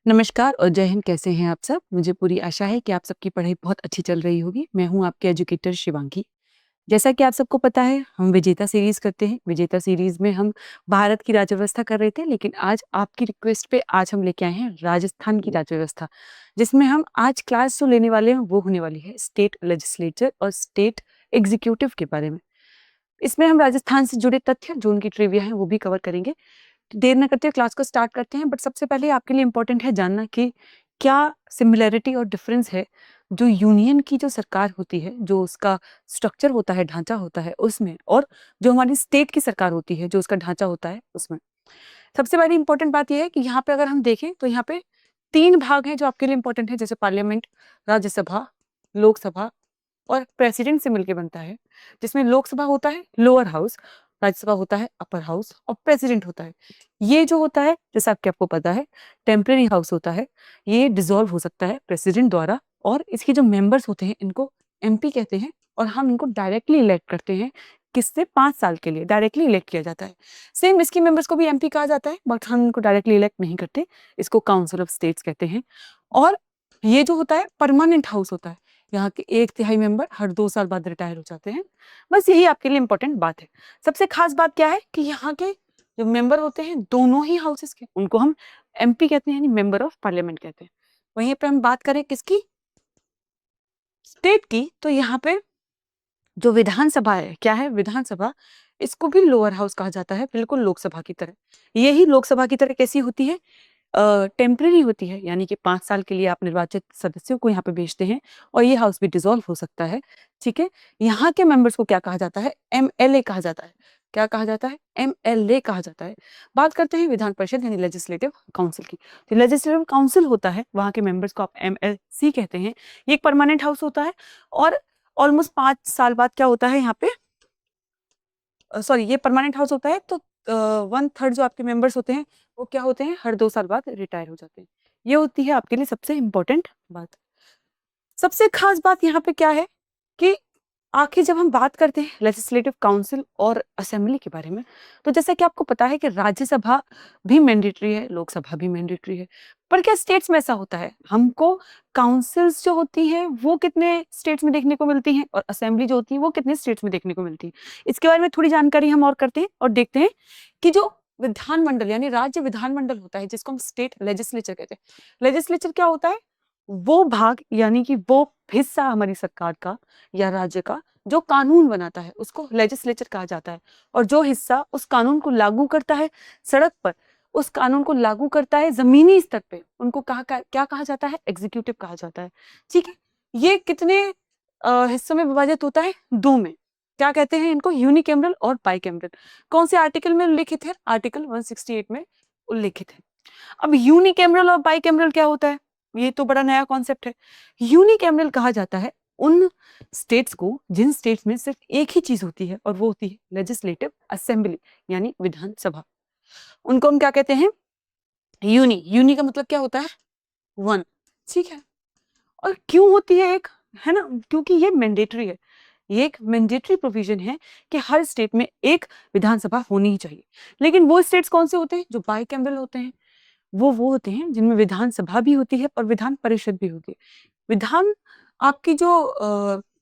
नमस्कार और जय हिंद। कैसे हैं आप सब? मुझे पूरी आशा है कि आप सबकी पढ़ाई बहुत अच्छी चल रही होगी। मैं हूं आपके एजुकेटर शिवांगी। जैसा कि आप सबको पता है, हम विजेता सीरीज करते हैं। विजेता सीरीज में हम भारत की राज्य व्यवस्था कर रहे थे, लेकिन आज आपकी रिक्वेस्ट पे आज हम लेके आए हैं राजस्थान की राज्य व्यवस्था, जिसमें हम आज क्लास जो लेने वाले हैं वो होने वाली है स्टेट लेजिस्लेचर और स्टेट एग्जीक्यूटिव के बारे में। इसमें हम राजस्थान से जुड़े तथ्य जो उनकी ट्रिविया है वो भी कवर करेंगे। तो देर न करते हुए क्लास को स्टार्ट करते हैं। बट सबसे पहले आपके लिए इम्पोर्टेंट है जानना कि क्या सिमिलैरिटी और डिफरेंस है जो यूनियन की जो सरकार होती है, जो उसका स्ट्रक्चर होता है, ढांचा होता है उसमें, और जो हमारी स्टेट की सरकार होती है, जो उसका ढांचा होता है उसमें। सबसे बड़ी इंपॉर्टेंट बात यह है कि यहाँ पे अगर हम देखें तो यहाँ पे 3 भाग हैं जो आपके लिए इंपॉर्टेंट है, जैसे पार्लियामेंट, राज्यसभा, लोकसभा और प्रेसिडेंट से मिलकर बनता है। जिसमें लोकसभा होता है लोअर हाउस, राज्यसभा होता है अपर हाउस और प्रेसिडेंट होता है। ये जो होता है, जैसा कि आपको पता है, टेम्परेरी हाउस होता है। ये डिसॉल्व हो सकता है प्रेसिडेंट द्वारा, और इसके जो मेंबर्स होते हैं इनको एमपी कहते हैं, और हम इनको डायरेक्टली इलेक्ट करते हैं। किससे? 5 साल के लिए डायरेक्टली इलेक्ट किया जाता है। सेम इसकी मेंबर्स को भी एमपी कहा जाता है, बट हम इनको डायरेक्टली इलेक्ट नहीं करते। इसको काउंसिल ऑफ स्टेट्स कहते हैं। और ये जो होता है परमानेंट हाउस होता है। यहाँ के 1/3 मेंबर हर 2 साल बाद रिटायर हो जाते हैं। बस यही आपके लिए इंपॉर्टेंट बात है। सबसे खास बात क्या है कि यहाँ के जो मेंबर होते हैं दोनों ही हाउसेस के, उनको हम एमपी कहते हैं, यानी मेंबर ऑफ पार्लियामेंट कहते हैं। वहीं पे हम बात करें किसकी? स्टेट की। तो यहाँ पे जो विधानसभा है, क्या है? विधानसभा। इसको भी लोअर हाउस कहा जाता है, बिल्कुल लोकसभा की तरह। यही लोकसभा की तरह कैसी होती है? टेम्परेरी होती है, यानी कि 5 साल के लिए आप निर्वाचित सदस्यों को यहाँ पे भेजते हैं, और ये हाउस भी डिसॉल्व हो सकता है। ठीक है। यहाँ के मेंबर्स को क्या कहा जाता है? एमएलए कहा जाता है। क्या कहा जाता है? एमएलए कहा जाता है। बात करते हैं विधान परिषद यानी लेजिस्लेटिव काउंसिल की। तो लेजिस्लेटिव काउंसिल होता है, वहाँ के मेंबर्स को आप एमएलसी कहते हैं। ये एक परमानेंट हाउस होता है, और ऑलमोस्ट 5 साल बाद क्या होता है यहाँ पे? सॉरी, ये परमानेंट हाउस होता है, तो 1/3 जो आपके मेंबर्स होते हैं वो क्या होते हैं? हर 2 साल बाद रिटायर हो जाते हैं। ये होती है आपके लिए सबसे इंपॉर्टेंट बात। सबसे खास बात यहाँ पे क्या है कि आखिर जब हम बात करते हैं लेजिस्लेटिव काउंसिल और असेंबली के बारे में, तो जैसा कि आपको पता है कि राज्यसभा भी मैंडेटरी है, लोकसभा भी मैंडेटरी है। पर क्या स्टेट्स में ऐसा होता है? हमको काउंसिल्स जो होती हैं वो कितने स्टेट्स में देखने को मिलती हैं, और असेंबली जो होती है वो कितने स्टेट्स में देखने को मिलती है। इसके बारे में थोड़ी जानकारी हम और करते हैं और देखते हैं कि जो विधानमंडल यानी राज्य विधानमंडल होता है, जिसको हम स्टेट लेजिस्लेचर कहते हैं। लेजिस्लेचर क्या होता है? वो भाग, यानी कि वो हिस्सा हमारी सरकार का या राज्य का जो कानून बनाता है, उसको लेजिस्लेचर कहा जाता है। और जो हिस्सा उस कानून को लागू करता है सड़क पर, उस कानून को लागू करता है जमीनी स्तर पे, उनको क्या कहा जाता है? एग्जीक्यूटिव कहा जाता है। ठीक है। ये कितने हिस्सों में विभाजित होता है? 2 में। क्या कहते हैं इनको? यूनिकैमरल और बाइकैमरल। कौन से आर्टिकल में उल्लिखित है? आर्टिकल 168 में उल्लिखित है। अब यूनिकैमरल और बाइकैमरल क्या होता है? ये तो बड़ा नया कॉन्सेप्ट है। यूनिकैमरल कहा जाता है उन स्टेट्स को जिन स्टेट्स में सिर्फ एक ही चीज होती है, और वो होती है लेजिस्लेटिव असेंबली यानी विधानसभा। उनको हम क्या कहते हैं? यूनी का मतलब क्या होता है? 1। ठीक है। और क्यों होती है एक? है ना, क्योंकि ये मैंडेटरी है। ये एक मैंडेटरी प्रोविजन है कि हर स्टेट में एक विधानसभा होनी ही चाहिए। लेकिन वो स्टेट्स कौन से होते हैं जो बाइकैमरल होते हैं? वो होते हैं जिनमें विधानसभा भी होती है और विधान परिषद भी होती है। विधान आपकी जो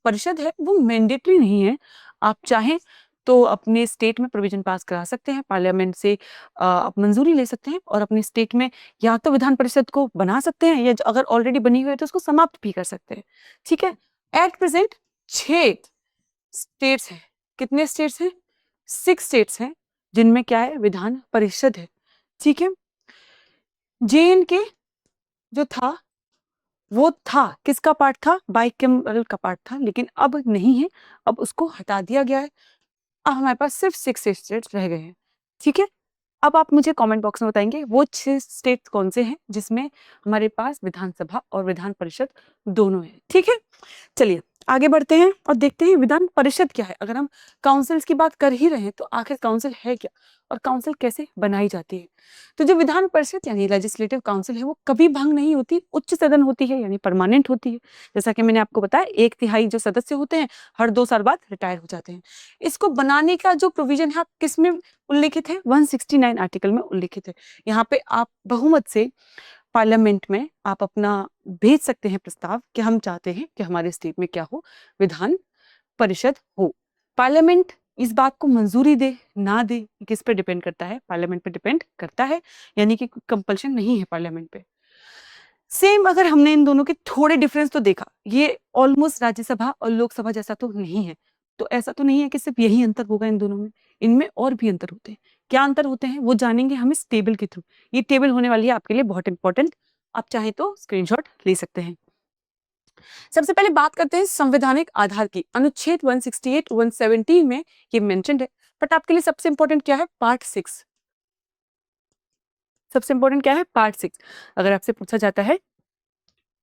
परिषद है वो मैंडेटरी नहीं है। आप चाहें तो अपने स्टेट में प्रोविजन पास करा सकते हैं, पार्लियामेंट से आप मंजूरी ले सकते हैं और अपने स्टेट में या तो विधान परिषद को बना सकते हैं, या अगर ऑलरेडी बनी हुई है तो उसको समाप्त भी कर सकते हैं। ठीक है। एट प्रेजेंट 6 स्टेट्स हैं। कितने स्टेट्स हैं? 6 स्टेट्स हैं जिनमें क्या है? विधान परिषद है। ठीक है। जे जो था वो था किसका पार्ट था? बाइकैमरल का पार्ट था, लेकिन अब नहीं है। अब उसको हटा दिया गया है। अब हमारे पास सिर्फ 6 स्टेट्स रह गए हैं। ठीक है। अब आप मुझे कमेंट बॉक्स में बताएंगे वो 6 स्टेट्स कौन से हैं जिसमें हमारे पास विधानसभा और विधान परिषद दोनों है। ठीक है। चलिए आगे बढ़ते हैं और देखते हैं विधान परिषद क्या है। अगर हम काउंसिल्स की बात कर ही रहे हैं तो आखिर काउंसिल है क्या और काउंसिल कैसे बनाई जाती है? तो जो विधान परिषद यानी लेजिस्लेटिव काउंसिल है वो कभी भंग नहीं होती, उच्च सदन होती है यानी परमानेंट होती है। जैसा कि मैंने आपको बताया 1/3 जो सदस्य होते हैं हर 2 साल बाद रिटायर हो जाते हैं। इसको बनाने का जो प्रोविजन है किस में उल्लिखित है? 169 आर्टिकल में उल्लिखित है। यहाँ पे आप बहुमत से पार्लियामेंट में आप अपना भेज सकते हैं प्रस्ताव कि हम चाहते हैं कि हमारे स्टेट में क्या हो, विधान परिषद हो। पार्लियामेंट इस बात को मंजूरी दे ना दे किस पे डिपेंड करता है, पार्लियामेंट पे डिपेंड करता है, यानी कि कंपल्शन नहीं है पार्लियामेंट पे। सेम अगर हमने इन दोनों के थोड़े डिफरेंस तो देखा, ये ऑलमोस्ट राज्यसभा और लोकसभा जैसा तो नहीं है, तो ऐसा तो नहीं है कि सिर्फ यही अंतर होगा इन दोनों में, इनमें और भी अंतर होते हैं। क्या अंतर होते हैं वो जानेंगे हम इस टेबल के थ्रू। ये टेबल होने वाली है आपके लिए बहुत इंपॉर्टेंट, आप चाहें तो स्क्रीनशॉट ले सकते हैं। सबसे पहले बात करते हैं संवैधानिक आधार की। अनुच्छेद 168 117 में ये मेंशन्ड है, बट आपके लिए सबसे इंपॉर्टेंट क्या है, पार्ट 6। सबसे इंपॉर्टेंट क्या है, पार्ट 6। अगर आपसे पूछा जाता है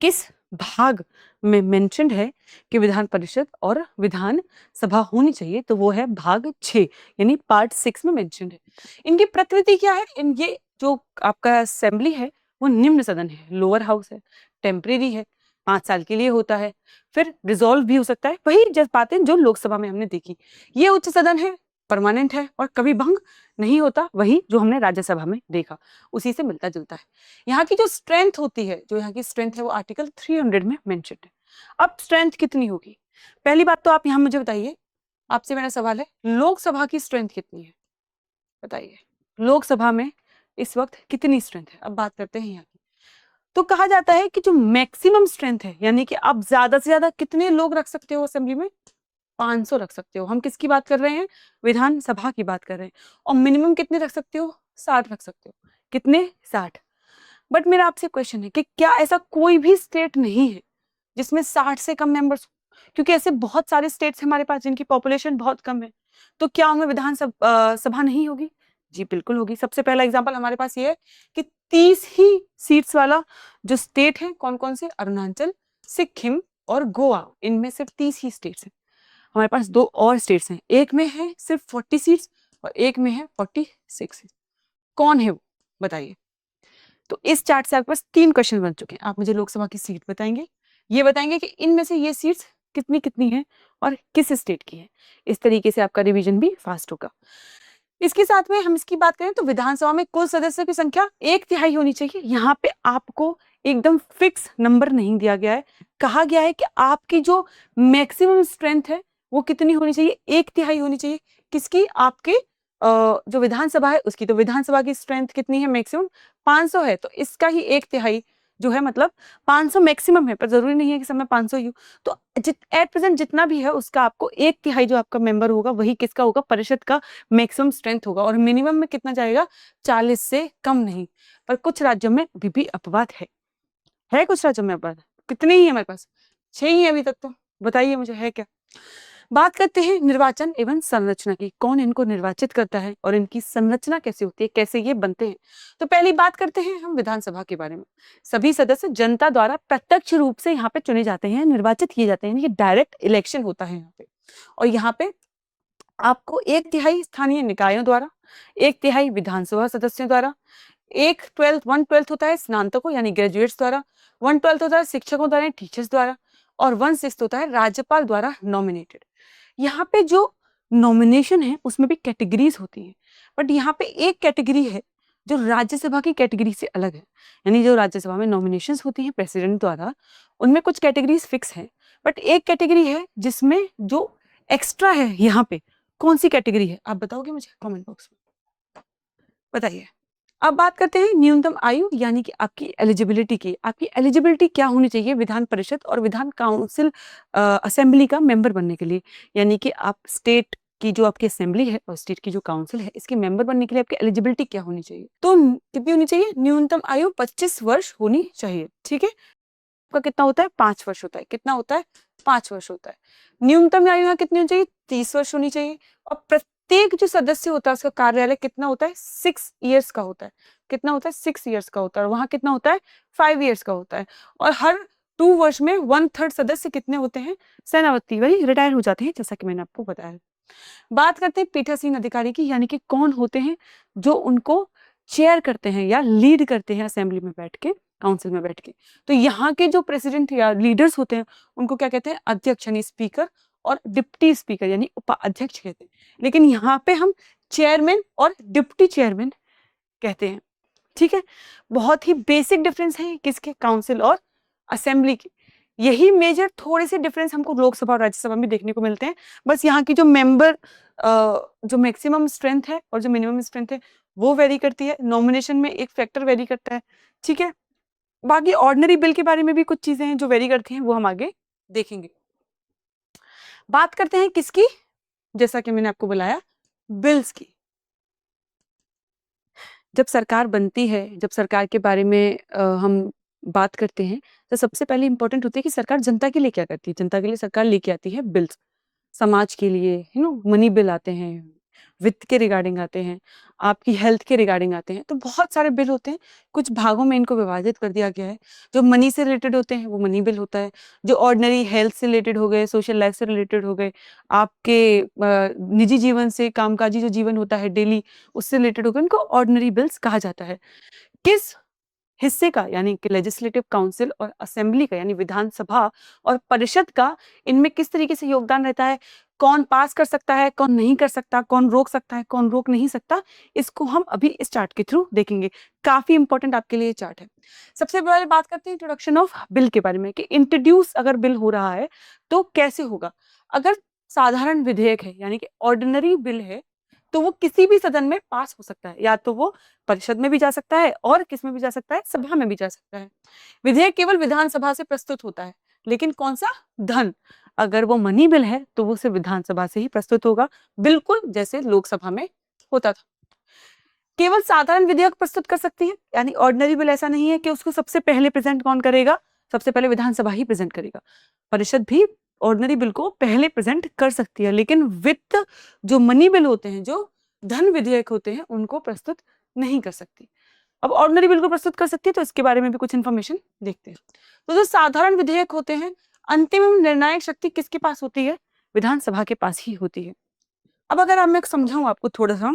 किस भाग में मेंशन्ड है कि विधान परिषद और विधान सभा होनी चाहिए, तो वो है भाग 6 यानी पार्ट 6 में मेंशन्ड है। इनकी प्रकृति क्या है, इन ये जो आपका असेंबली है वो निम्न सदन है, लोअर हाउस है, टेम्परेरी है, 5 साल के लिए होता है, फिर रिजॉल्व भी हो सकता है, वही जब बातें जो लोकसभा में हमने देखी। ये उच्च सदन है, परमानेंट है और कभी भंग नहीं होता, वही जो हमने राज्यसभा में देखा उसी से मिलता जुलता है। यहाँ की जो स्ट्रेंथ होती है, जो यहाँ की स्ट्रेंथ है वो आर्टिकल 300 में मेंशन्ड है। अब स्ट्रेंथ कितनी होगी, पहली बात तो आप यहाँ मुझे बताइए, आपसे मेरा सवाल है, लोकसभा की स्ट्रेंथ कितनी है, बताइए लोकसभा में इस वक्त कितनी स्ट्रेंथ है। अब बात करते हैं यहाँ की। तो कहा जाता है कि जो मैक्सिमम स्ट्रेंथ है, यानी कि आप ज्यादा से ज्यादा कितने लोग रख सकते हो असेंबली में, 500 रख सकते हो। हम किसकी बात कर रहे हैं, विधानसभा की बात कर रहे हैं। और मिनिमम कितने रख सकते हो, 60 रख सकते हो। कितने, 60। बट मेरा आपसे क्वेश्चन है कि क्या ऐसा कोई भी स्टेट नहीं है जिसमें 60 से कम मेंबर्स, क्योंकि ऐसे बहुत सारे स्टेट्स हमारे पास जिनकी पॉपुलेशन बहुत कम है, तो क्या उनमें विधानसभा सभा नहीं होगी, जी बिल्कुल होगी। सबसे पहला एग्जांपल हमारे पास ये है कि 30 ही सीट्स वाला जो स्टेट है, कौन कौन से, अरुणाचल, सिक्किम और गोवा, इनमें सिर्फ 30 ही स्टेट्स हैं। हमारे पास 2 और स्टेट्स हैं, एक में है सिर्फ 40 सीट्स और एक में है 46 सीट्स। कौन है वो, बताइए। तो इस चार्ट से आपके पास 3 क्वेश्चन बन चुके हैं। आप मुझे लोकसभा की सीट बताएंगे, ये बताएंगे कि इनमें से ये सीट्स कितनी कितनी है और किस स्टेट की है। इस तरीके से आपका रिवीजन भी फास्ट होगा। इसके साथ में हम इसकी बात करें तो विधानसभा में कुल सदस्यों की संख्या 1/3 होनी चाहिए। यहाँ पे आपको एकदम फिक्स नंबर नहीं दिया गया है, कहा गया है कि आपकी जो मैक्सिमम स्ट्रेंथ है वो कितनी होनी चाहिए, 1/3 होनी चाहिए। किसकी, आपके जो विधानसभा है उसकी। तो विधानसभा की स्ट्रेंथ कितनी है, मैक्सिमम 500 है, तो इसका ही 1/3 जो है, मतलब 500 मैक्सिमम है, पर जरूरी नहीं है कि सब में 500 ही हो। तो एट प्रेजेंट जितना भी है उसका आपको 1/3 जो आपका मेंबर होगा वही किसका होगा, परिषद का मैक्सिमम स्ट्रेंथ होगा। और मिनिमम में कितना जाएगा, 40 से कम नहीं। पर कुछ राज्यों में अभी भी अपवाद है कुछ राज्यों में अपवाद। कितने ही है हमारे पास, 6 ही है अभी तक। तो बताइए मुझे है क्या। बात करते हैं निर्वाचन एवं संरचना की, कौन इनको निर्वाचित करता है और इनकी संरचना कैसे होती है, कैसे ये बनते हैं। तो पहली बात करते हैं हम विधानसभा के बारे में। सभी सदस्य जनता द्वारा प्रत्यक्ष रूप से यहाँ पे चुने जाते हैं, निर्वाचित किए जाते हैं, ये डायरेक्ट इलेक्शन होता है यहाँ पे। और यहाँ पे आपको 1/3 स्थानीय निकायों द्वारा, 1/3 विधानसभा सदस्यों द्वारा, 1/12 होता है स्नातकों यानी ग्रेजुएट्स द्वारा, 1/12 होता है शिक्षकों द्वारा, टीचर्स द्वारा, और 1/6 होता है राज्यपाल द्वारा नॉमिनेटेड। यहाँ पे जो नॉमिनेशन है उसमें भी कैटेगरीज होती हैं, बट यहाँ पे एक कैटेगरी है जो राज्यसभा की कैटेगरी से अलग है। यानी जो राज्यसभा में नॉमिनेशंस होती हैं प्रेसिडेंट द्वारा, उनमें कुछ कैटेगरीज फिक्स है, बट एक कैटेगरी है जिसमें जो एक्स्ट्रा है। यहाँ पे कौन सी कैटेगरी है, आप बताओगे मुझे कमेंट बॉक्स में, बताइए। अब बात करते हैं न्यूनतम आयु यानी कि आपकी एलिजिबिलिटी की। आपकी एलिजिबिलिटी क्या होनी चाहिए विधान परिषद और विधान काउंसिल असेंबली का मेंबर बनने के लिए, यानी कि आप स्टेट की जो आपकी असेंबली है और स्टेट की जो काउंसिल है इसके मेंबर बनने के लिए आपकी एलिजिबिलिटी क्या होनी चाहिए। तो कितनी होनी चाहिए, न्यूनतम आयु 25 वर्ष होनी चाहिए। ठीक है, आपका कितना होता है, 5 वर्ष होता है। कितना होता है, 5 वर्ष होता है। न्यूनतम आयु यहाँ कितनी होनी चाहिए, 30 वर्ष होनी चाहिए। और प्रत्येक जो सदस्य होता है उसका कार्यालय कितना होता है, 6 ईयर्स का होता है। कितना होता है, 6 ईयर्स का होता है। और वहां कितना होता है, 5 ईयर्स का होता है। और हर 2 वर्ष में 1/3 सदस्य कितने होते हैं, सेनापति, वही रिटायर हो जाते हैं, जैसा कि मैंने आपको बताया। बात करते हैं पीठासीन अधिकारी की, यानी कि कौन होते हैं जो उनको चेयर करते हैं या लीड करते हैं असेंबली में बैठ के, काउंसिल में बैठ के। तो यहाँ के जो प्रेसिडेंट या लीडर्स होते हैं उनको क्या कहते हैं, अध्यक्ष यानी स्पीकर, और डिप्टी स्पीकर यानी उपाध्यक्ष कहते हैं। लेकिन यहाँ पे हम चेयरमैन और डिप्टी चेयरमैन कहते हैं। ठीक है, बहुत ही बेसिक डिफरेंस है किसके, काउंसिल और असेंबली के। यही मेजर थोड़े से डिफरेंस हमको लोकसभा और राज्यसभा में देखने को मिलते हैं। बस यहाँ की जो मेंबर जो मैक्सिमम स्ट्रेंथ है और जो मिनिमम स्ट्रेंथ है वो वेरी करती है, नॉमिनेशन में एक फैक्टर वेरी करता है। ठीक है, बाकी ऑर्डिनरी बिल के बारे में भी कुछ चीजें हैं जो वेरी करती हैं, वो हम आगे देखेंगे। बात करते हैं किसकी, जैसा कि मैंने आपको बुलाया, बिल्स की। जब सरकार बनती है, जब सरकार के बारे में हम बात करते हैं, तो सबसे पहले इंपॉर्टेंट होती है कि सरकार जनता के लिए क्या करती है। जनता के लिए सरकार लेके आती है बिल्स, समाज के लिए, मनी बिल आते हैं, वित्त के रिगार्डिंग आते हैं, आपकी हेल्थ के रिगार्डिंग आते हैं। तो बहुत सारे बिल होते हैं, कुछ भागों में इनको विभाजित कर दिया गया है। जो मनी से रिलेटेड होते हैं वो मनी बिल होता है, जो ऑर्डिनरी हेल्थ से रिलेटेड हो गए, सोशल लाइफ से रिलेटेड हो गए, आपके निजी जीवन से, कामकाजी जो जीवन होता है डेली, उससे रिलेटेड हो गए, उनको ऑर्डिनरी बिल्स कहा जाता है। किस हिस्से का, यानी कि लेजिस्लेटिव काउंसिल और असेंबली का, यानी विधानसभा और परिषद का, इनमें किस तरीके से योगदान रहता है, कौन पास कर सकता है, कौन नहीं कर सकता, कौन रोक सकता है, कौन रोक नहीं सकता, इसको हम अभी इस चार्ट के थ्रू देखेंगे। काफी इंपॉर्टेंट आपके लिए चार्ट है। सबसे पहले बात करते हैं इंट्रोडक्शन ऑफ बिल के बारे में, कि इंट्रोड्यूस अगर बिल हो रहा है तो कैसे होगा। अगर साधारण विधेयक है, यानी कि ऑर्डिनरी बिल है, तो वो किसी भी सदन में पास हो सकता है, या तो वो परिषद में भी जा सकता है और किस में भी जा सकता है, सभा में भी जा सकता है। विधेयक केवल विधानसभा से प्रस्तुत होता है, लेकिन कौन सा, धन, अगर वो मनी बिल है तो वो सिर्फ विधानसभा से ही प्रस्तुत होगा, बिल्कुल जैसे लोकसभा में होता था। केवल साधारण विधेयक प्रस्तुत कर सकती है, यानी ऑर्डिनरी बिल ऐसा नहीं है कि उसको सबसे पहले प्रेजेंट कौन करेगा, सबसे पहले विधानसभा ही प्रेजेंट करेगा। परिषद भी ऑर्डिनरी बिल को पहले प्रेजेंट कर सकती है, लेकिन वित्त, जो मनी बिल होते हैं, जो धन विधेयक होते हैं, उनको प्रस्तुत नहीं कर सकती। अब ऑर्डिनरी बिल को प्रस्तुत कर सकती है, तो इसके बारे में भी कुछ इन्फॉर्मेशन देखते हैं। तो जो साधारण विधेयक होते हैं, अंतिम एवं निर्णायक शक्ति किसके पास होती है, विधानसभा के पास ही होती है। अब अगर मैं समझाऊं आपको थोड़ा सा,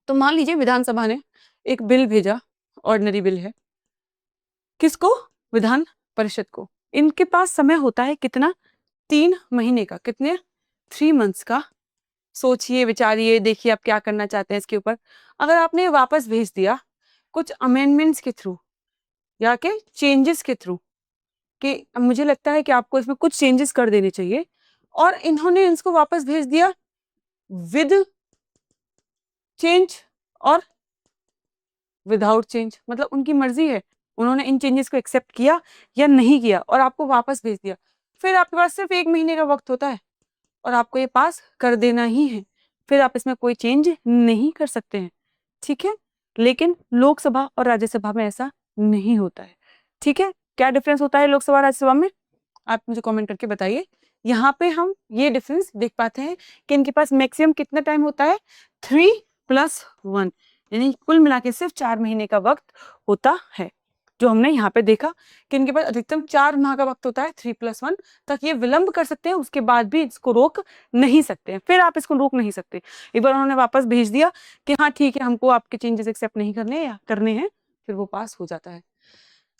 तो मान लीजिए विधानसभा ने एक बिल भेजा, ऑर्डिनरी बिल है, किसको, विधान परिषद को। इनके पास समय होता है कितना, 3 महीने का, कितने, 3 मंथ्स का। सोचिए, विचारिए, देखिए आप क्या करना चाहते हैं इसके ऊपर। अगर आपने वापस भेज दिया कुछ अमेंडमेंट्स के थ्रू या के चेंजेस के थ्रू, कि मुझे लगता है कि आपको इसमें कुछ चेंजेस कर देने चाहिए, और इन्होंने इसको वापस भेज दिया विद चेंज और विदाउट चेंज, मतलब उनकी मर्जी है, उन्होंने इन चेंजेस को एक्सेप्ट किया या नहीं किया और आपको वापस भेज दिया। फिर आपके पास सिर्फ 1 महीने का वक्त होता है और आपको ये पास कर देना ही है, फिर आप इसमें कोई चेंज नहीं कर सकते हैं। ठीक है, लेकिन लोकसभा और राज्यसभा में ऐसा नहीं होता है। ठीक है, क्या डिफरेंस होता है लोकसभा राज्यसभा में, आप मुझे कमेंट करके बताइए। यहाँ पे हम ये डिफरेंस देख पाते हैं कि इनके पास मैक्सिमम कितना टाइम होता है, 3+1, यानी कुल मिला के सिर्फ 4 महीने का वक्त होता है। जो हमने यहाँ पे देखा कि इनके पास अधिकतम 4 माह का वक्त होता है, 3+1 तक ये विलंब कर सकते हैं, उसके बाद भी इसको रोक नहीं सकते हैं। फिर आप इसको रोक नहीं सकते। एक बार उन्होंने वापस भेज दिया कि हाँ ठीक है, हमको आपके चेंजेस एक्सेप्ट नहीं करने या करने हैं, फिर वो पास हो जाता है।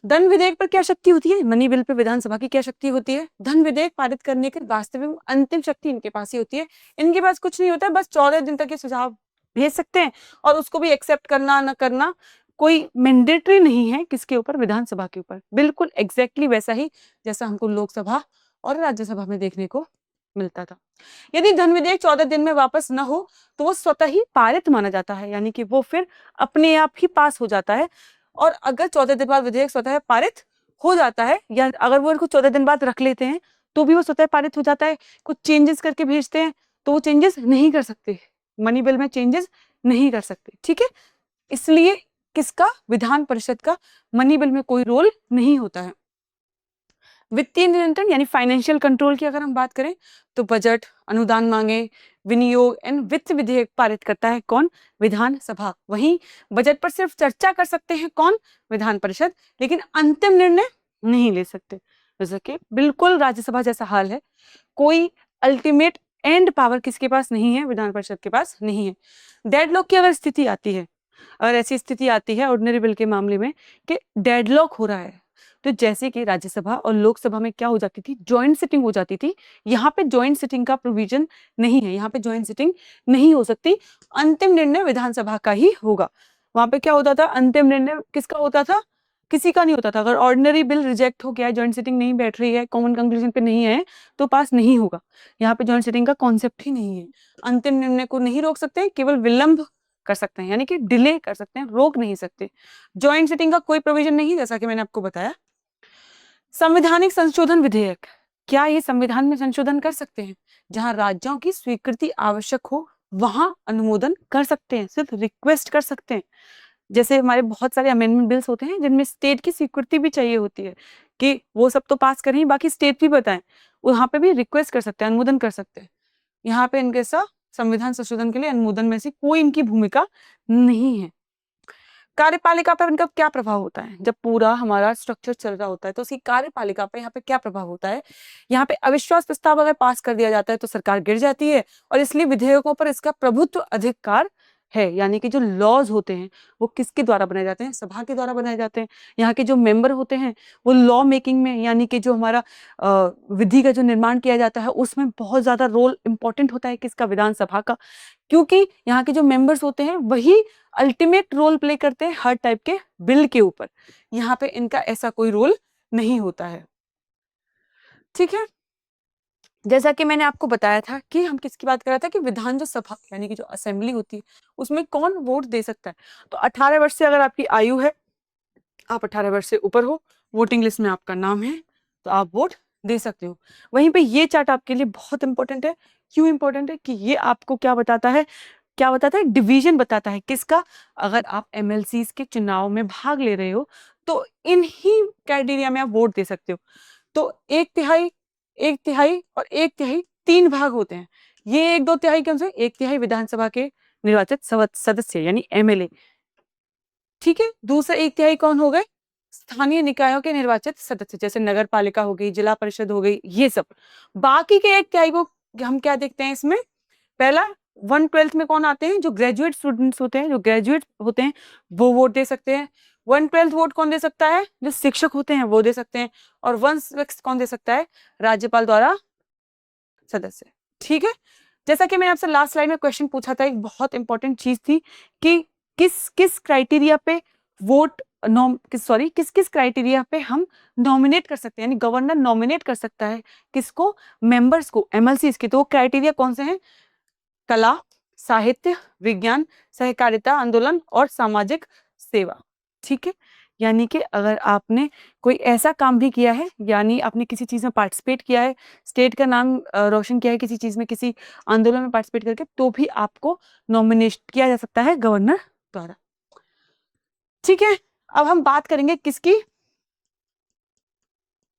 धन विधेयक पर क्या शक्ति होती है, मनी बिल पे विधानसभा की क्या शक्ति होती है। धन विधेयक पारित करने की वास्तविक अंतिम शक्ति इनके पास ही होती है। इनके पास कुछ नहीं होता है, बस 14 दिन तक ये सुझाव भेज सकते हैं और उसको भी एक्सेप्ट करना न करना कोई मैंडेटरी नहीं है, किसके ऊपर, विधानसभा के ऊपर। बिल्कुल एग्जैक्टली वैसा ही जैसा हमको लोकसभा और राज्यसभा में देखने को मिलता था। यदि धन विधेयक 14 दिन में वापस न हो तो वो स्वतः ही पारित माना जाता है, यानी कि वो फिर अपने आप ही पास हो जाता है। और अगर 14 दिन बाद विधेयक स्वतः पारित हो जाता है, या अगर वो इनको 14 दिन बाद रख लेते हैं तो भी वो स्वतः पारित हो जाता है। कुछ चेंजेस करके भेजते हैं तो वो चेंजेस नहीं कर सकते, मनी बिल में चेंजेस नहीं कर सकते। ठीक है, इसलिए किसका, विधान परिषद का मनी बिल में कोई रोल नहीं होता है। वित्तीय नियंत्रण यानी फाइनेंशियल कंट्रोल की अगर हम बात करें तो बजट, अनुदान मांगे, विनियोग एंड वित्त विधेयक पारित करता है कौन, विधानसभा। वहीं बजट पर सिर्फ चर्चा कर सकते हैं कौन, विधान परिषद, लेकिन अंतिम निर्णय नहीं ले सकते। जैसे कि बिल्कुल राज्यसभा जैसा हाल है, कोई अल्टीमेट एंड पावर किसके पास नहीं है, विधान परिषद के पास नहीं है। डेडलॉक की अगर स्थिति आती है, अगर ऐसी स्थिति आती है ऑर्डिनरी बिल के मामले में कि डेडलॉक हो रहा है, तो जैसे कि राज्यसभा और लोकसभा में क्या हो जाती थी, जॉइंट सिटिंग हो जाती थी। यहाँ पे जॉइंट सिटिंग का प्रोविजन नहीं है, यहाँ पे जॉइंट सिटिंग नहीं हो सकती, अंतिम निर्णय विधानसभा का ही होगा। वहां पे क्या होता था, अंतिम निर्णय किसका होता था, किसी का नहीं होता था। अगर ऑर्डिनरी बिल रिजेक्ट हो गया, जॉइंट सिटिंग नहीं बैठ रही है, कॉमन कंक्लूजन पे नहीं है, तो पास नहीं होगा। यहाँ पे जॉइंट सिटिंग का कॉन्सेप्ट ही नहीं है। अंतिम निर्णय को नहीं रोक सकते, केवल विलंब कर सकते हैं, यानी कि डिले कर सकते हैं, रोक नहीं सकते। जॉइंट सिटिंग का कोई प्रोविजन नहीं, जैसा कि मैंने आपको बताया। संवैधानिक संशोधन विधेयक, क्या ये संविधान में संशोधन कर सकते हैं? जहां राज्यों की स्वीकृति आवश्यक हो वहां अनुमोदन कर सकते हैं, सिर्फ रिक्वेस्ट कर सकते हैं। जैसे हमारे बहुत सारे अमेंडमेंट बिल्स होते हैं जिनमें स्टेट की स्वीकृति भी चाहिए होती है कि वो सब तो पास करें, बाकी स्टेट भी बताएं, वहां पे भी रिक्वेस्ट कर सकते हैं, अनुमोदन कर सकते हैं। यहाँ पे इनके साथ संविधान संशोधन के लिए अनुमोदन में से कोई इनकी भूमिका नहीं है। कार्यपालिका पर इनका क्या प्रभाव होता है? जब पूरा हमारा स्ट्रक्चर चल रहा होता है तो उसकी कार्यपालिका पे यहाँ पे क्या प्रभाव होता है? यहाँ पे अविश्वास प्रस्ताव अगर पास कर दिया जाता है तो सरकार गिर जाती है, और इसलिए विधेयकों पर इसका प्रभुत्व अधिकार है। यानी कि जो लॉज होते हैं वो किसके द्वारा बनाए जाते हैं? सभा के द्वारा बनाए जाते हैं। यहाँ के जो मेंबर होते हैं वो लॉ मेकिंग में, यानी कि जो हमारा विधि का जो निर्माण किया जाता है उसमें बहुत ज्यादा रोल इंपॉर्टेंट होता है किसका? विधानसभा का। क्योंकि यहाँ के जो मेंबर्स होते हैं वही अल्टीमेट रोल प्ले करते हैं हर टाइप के बिल के ऊपर। यहाँ पे इनका ऐसा कोई रोल नहीं होता है। ठीक है, जैसा कि मैंने आपको बताया था कि हम किसकी बात कर रहे थे कि विधान जो सभा यानी कि जो असेंबली होती है उसमें कौन वोट दे सकता है। तो 18 वर्ष से अगर आपकी आयु है, आप 18 वर्ष से ऊपर हो, वोटिंग लिस्ट में आपका नाम है, तो आप वोट दे सकते हो। वहीं पे ये चार्ट आपके लिए बहुत इंपॉर्टेंट है। क्यों इंपॉर्टेंट है? कि ये आपको क्या बताता है, क्या बताता है? डिवीजन बताता है किसका? अगर आप एमएलसीज के चुनाव में भाग ले रहे हो तो इन्हीं क्राइटेरिया में आप वोट दे सकते हो। तो एक तिहाई, एक तिहाई और एक तिहाई, तीन भाग होते हैं। ये एक दो तिहाई कौन से? एक तिहाई विधानसभा के निर्वाचित सदस्य यानी एमएलए। ठीक है, दूसरा एक तिहाई कौन हो गए? स्थानीय निकायों के निर्वाचित सदस्य, जैसे नगर पालिका हो गई, जिला परिषद हो गई, ये सब। बाकी के एक तिहाई को हम क्या देखते हैं इसमें? पहला 1/12 में कौन आते हैं? जो ग्रेजुएट स्टूडेंट्स होते हैं, जो ग्रेजुएट होते हैं वो वोट दे सकते हैं। 1/12 वोट कौन दे सकता है? जो शिक्षक होते हैं वो दे सकते हैं। और 1/6 कौन दे सकता है? राज्यपाल द्वारा सदस्य। ठीक है, जैसा कि मैंने आपसे लास्ट स्लाइड में क्वेश्चन पूछा था, एक बहुत इंपॉर्टेंट चीज थी कि किस किस क्राइटेरिया पे वोट किस किस क्राइटेरिया पे हम नॉमिनेट कर सकते हैं, यानी गवर्नर नॉमिनेट कर सकता है किसको? मेंबर्स को, एमएलसी के। तो वो क्राइटेरिया कौन से हैं? कला, साहित्य, विज्ञान, सहकारिता आंदोलन और सामाजिक सेवा। ठीक है, यानी कि अगर आपने कोई ऐसा काम भी किया है, यानी आपने किसी चीज में पार्टिसिपेट किया है, स्टेट का नाम रोशन किया है किसी चीज में, किसी आंदोलन में पार्टिसिपेट करके, तो भी आपको नॉमिनेट किया जा सकता है गवर्नर द्वारा। ठीक है, अब हम बात करेंगे किसकी?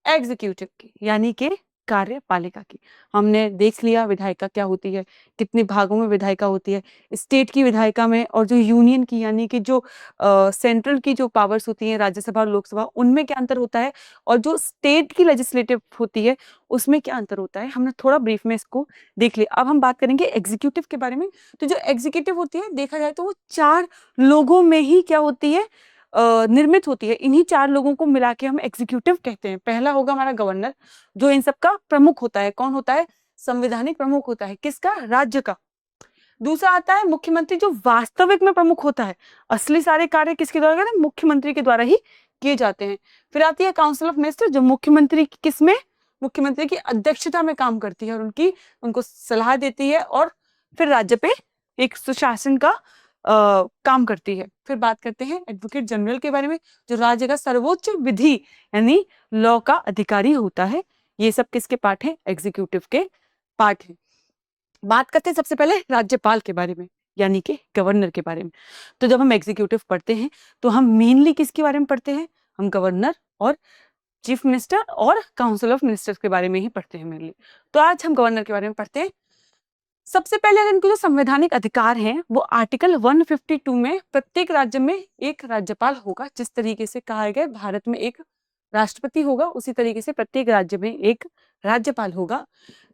एग्जीक्यूटिव की, यानी कि कार्यपालिका की। हमने देख लिया विधायिका क्या होती है, कितने भागों में विधायिका होती है, स्टेट की विधायिका में, और जो यूनियन की यानी कि जो सेंट्रल की जो पावर्स होती हैं, राज्यसभा और लोकसभा, उनमें क्या अंतर होता है, और जो स्टेट की लेजिस्लेटिव होती है उसमें क्या अंतर होता है, हमने थोड़ा ब्रीफ में इसको देख लिया। अब हम बात करेंगे एग्जीक्यूटिव के बारे में। तो जो एग्जीक्यूटिव होती है, देखा जाए तो वो 4 लोगों में ही क्या होती है? निर्मित होती है। इन्हीं 4 लोगों को मिला के हम एग्जीक्यूटिव कहते हैं। पहला होगा हमारा गवर्नर, जो इन सबका प्रमुख होता है। कौन होता है? संवैधानिक प्रमुख होता है। किसका? राज्य का। दूसरा आता है मुख्यमंत्री, जो वास्तविक में प्रमुख होता है। असली सारे कार्य किसके द्वारा करते हैं? मुख्यमंत्री के द्वारा ही किए जाते हैं। फिर आती है काउंसिल ऑफ मिनिस्टर, जो मुख्यमंत्री की किसमें? मुख्यमंत्री की अध्यक्षता में काम करती है और उनको सलाह देती है, और फिर राज्य पे एक सुशासन का काम करती है। फिर बात करते हैं एडवोकेट जनरल के बारे में, जो राज्य का सर्वोच्च विधि यानी लॉ का अधिकारी होता है। ये सब किसके पार्ट है? एग्जीक्यूटिव के पार्ट है। बात करते हैं सबसे पहले राज्यपाल के बारे में, यानी कि गवर्नर के बारे में। तो जब हम एग्जीक्यूटिव पढ़ते हैं तो हम मेनली किसके बारे में पढ़ते हैं? हम गवर्नर और चीफ मिनिस्टर और काउंसिल ऑफ मिनिस्टर्स के बारे में ही पढ़ते हैं मेनली। तो आज हम गवर्नर के बारे में पढ़ते हैं। सबसे पहले अगर इनके जो संवैधानिक अधिकार हैं वो आर्टिकल 152 में प्रत्येक राज्य में एक राज्यपाल होगा। जिस तरीके से कहा गया भारत में एक राष्ट्रपति होगा, उसी तरीके से प्रत्येक राज्य में एक राज्यपाल होगा।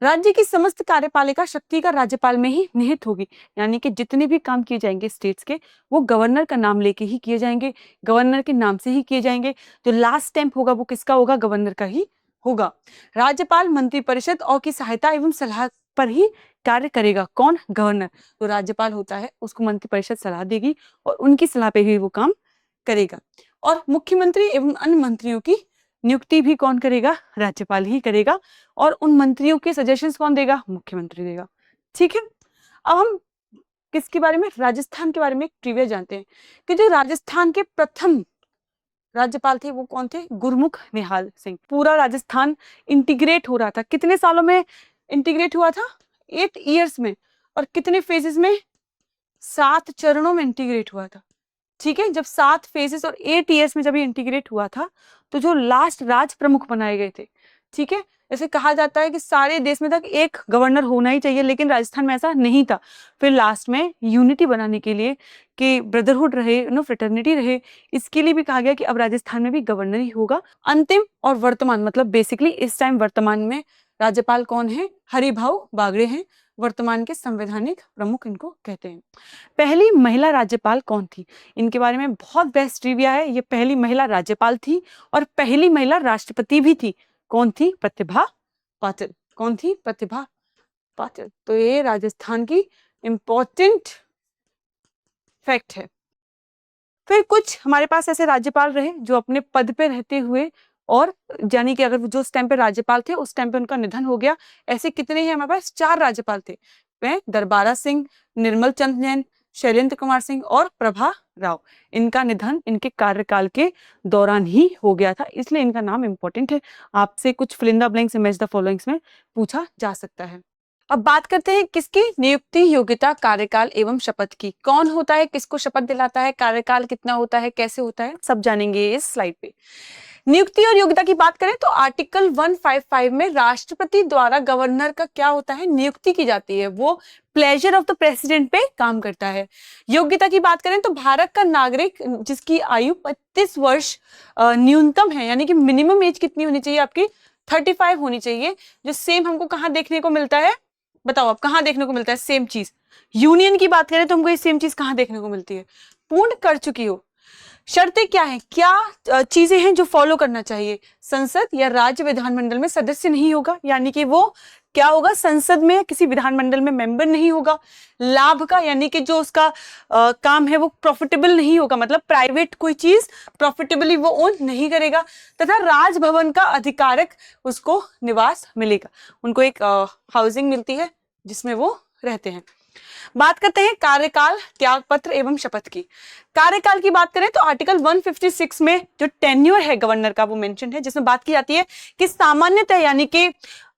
राज्य की समस्त कार्यपालिका शक्ति का राज्यपाल में ही निहित होगी, यानी कि जितने भी काम किए जाएंगे स्टेट्स के, वो गवर्नर का नाम लेके ही किए जाएंगे, गवर्नर के नाम से ही किए जाएंगे। जो लास्ट स्टैंप होगा वो किसका होगा? गवर्नर का ही होगा। राज्यपाल मंत्रिपरिषद और की सहायता एवं सलाह पर ही कार्य करेगा कौन? गवर्नर। तो राज्यपाल होता है, उसको मंत्रिपरिषद सलाह देगी और उनकी सलाह पे ही वो काम करेगा। और मुख्यमंत्री एवं अन्य मंत्रियों की नियुक्ति भी कौन करेगा? राज्यपाल ही करेगा। और उन मंत्रियों के सजेशंस कौन देगा? मुख्यमंत्री देगा। ठीक है, अब हम किसके बारे में? राजस्थान के बारे में एक ट्रिविया जानते हैं कि जो राजस्थान के प्रथम राज्यपाल थे वो कौन थे? गुरमुख निहाल सिंह। पूरा राजस्थान इंटीग्रेट हो रहा था, कितने सालों में इंटीग्रेट हुआ था? 8 इयर्स में। और कितने फेजेस में? 7 चरणों में इंटीग्रेट हुआ था। ठीक है, जब 7 फेजेस और 8 इयर्स में जब ये इंटीग्रेट हुआ था तो जो लास्ट राज प्रमुख बनाए गए थे, ठीक है, ऐसे कहा जाता है कि सारे देश में तक एक गवर्नर होना ही चाहिए, लेकिन राजस्थान में ऐसा नहीं था। फिर लास्ट में यूनिटी बनाने के लिए कि ब्रदरहुड रहे, फ्रेटर्निटी रहे, इसके लिए भी कहा गया कि अब राजस्थान में भी गवर्नर ही होगा। अंतिम और वर्तमान, मतलब बेसिकली इस टाइम वर्तमान में राज्यपाल कौन है? हरिभाऊ बागड़े हैं, वर्तमान के संवैधानिक प्रमुख इनको कहते हैं। पहली महिला राज्यपाल कौन थी? इनके बारे में बहुत बेस्ट ट्रिविया है। ये पहली महिला राज्यपाल थी और पहली महिला राष्ट्रपति भी थी। कौन थी? प्रतिभा पाटिल। कौन थी? प्रतिभा पाटिल। तो ये राजस्थान की इंपॉर्टेंट फैक्ट है। फिर कुछ हमारे पास ऐसे राज्यपाल रहे जो अपने पद पे रहते हुए, और यानी कि अगर जो उस टाइम पे राज्यपाल थे उस टाइम पे उनका निधन हो गया, ऐसे कितने हैं हमारे पास? 4 राज्यपाल थे। वे दरबारा सिंह, निर्मल चंद जैन, शैलेंद्र कुमार सिंह और प्रभा राव। इनका निधन इनके कार्यकाल के दौरान ही हो गया था, इसलिए इनका नाम इंपॉर्टेंट है। आपसे कुछ fill in the blanks, match the followings में पूछा जा सकता है। अब बात करते हैं किसकी? नियुक्ति, योग्यता, कार्यकाल एवं शपथ की। कौन होता है, किसको शपथ दिलाता है, कार्यकाल कितना होता है, कैसे होता है, सब जानेंगे इस स्लाइड पे। नियुक्ति और योग्यता की बात करें तो आर्टिकल 155 में राष्ट्रपति द्वारा गवर्नर का क्या होता है? नियुक्ति की जाती है। वो प्लेजर ऑफ द प्रेसिडेंट पे काम करता है। योग्यता की बात करें तो भारत का नागरिक जिसकी आयु 35 वर्ष न्यूनतम है, यानी कि मिनिमम एज कितनी होनी चाहिए आपकी? 35 होनी चाहिए। जो सेम हमको कहाँ देखने को मिलता है? बताओ आप, कहाँ देखने को मिलता है सेम चीज? यूनियन की बात करें तो हमको ये सेम चीज कहाँ देखने को मिलती है? पूर्ण कर चुकी हो। शर्तें क्या है, क्या चीजें हैं जो फॉलो करना चाहिए? संसद या राज्य विधानमंडल में सदस्य नहीं होगा, यानी कि वो क्या होगा? संसद में किसी विधानमंडल में मेंबर नहीं होगा। लाभ का, यानी कि जो उसका काम है वो प्रॉफिटेबल नहीं होगा, मतलब प्राइवेट कोई चीज प्रॉफिटेबली वो ओन नहीं करेगा। तथा राजभवन का अधिकारक उसको निवास मिलेगा, उनको एक हाउसिंग मिलती है जिसमें वो रहते हैं। बात करते हैं कार्यकाल, त्यागपत्र एवं शपथ की। कार्यकाल की बात करें तो आर्टिकल 156 में जो टेन्योर है गवर्नर का वो मेंशन है, जिसमें बात की जाती है कि सामान्यतः, यानी कि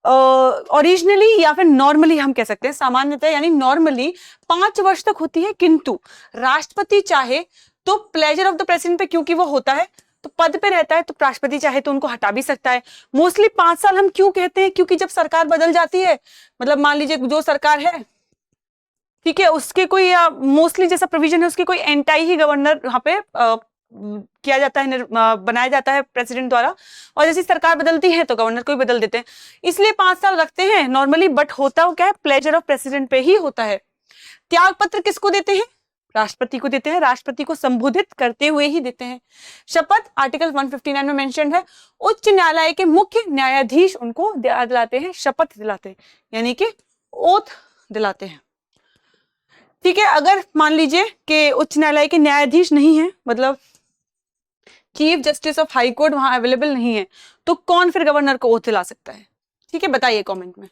ओरिजिनली या फिर नॉर्मली हम कह सकते हैं, सामान्यतः यानी नॉर्मली 5 वर्ष तक होती है, किंतु राष्ट्रपति चाहे तो प्लेजर ऑफ द प्रेसिडेंट पे, क्योंकि वो होता है तो पद पे रहता है, तो राष्ट्रपति चाहे तो उनको हटा भी सकता है। मोस्टली 5 साल हम क्यों कहते हैं? क्योंकि जब सरकार बदल जाती है, मतलब मान लीजिए जो सरकार है, ठीक है, उसके कोई मोस्टली जैसा प्रोविजन है उसके कोई एंटाई ही गवर्नर यहाँ पे किया जाता है, बनाया जाता है प्रेसिडेंट द्वारा, और जैसी सरकार बदलती है तो गवर्नर को ही बदल देते हैं, इसलिए 5 साल रखते हैं नॉर्मली। बट होता वो क्या है? प्लेजर ऑफ प्रेसिडेंट पे ही होता है। त्याग पत्र किसको देते हैं? राष्ट्रपति को देते हैं, राष्ट्रपति को संबोधित करते हुए ही देते हैं। शपथ आर्टिकल 159 में मेंशन है, उच्च न्यायालय के मुख्य न्यायाधीश उनको दिलाते हैं, शपथ दिलाते हैं, यानी कि ओथ दिलाते हैं। ठीक है, अगर मान लीजिए कि उच्च न्यायालय के न्यायाधीश नहीं है, मतलब chief justice of high court वहां अवेलेबल नहीं है, तो कौन फिर गवर्नर को ओथ दिला सकता है? ठीक है, बताइए कमेंट में।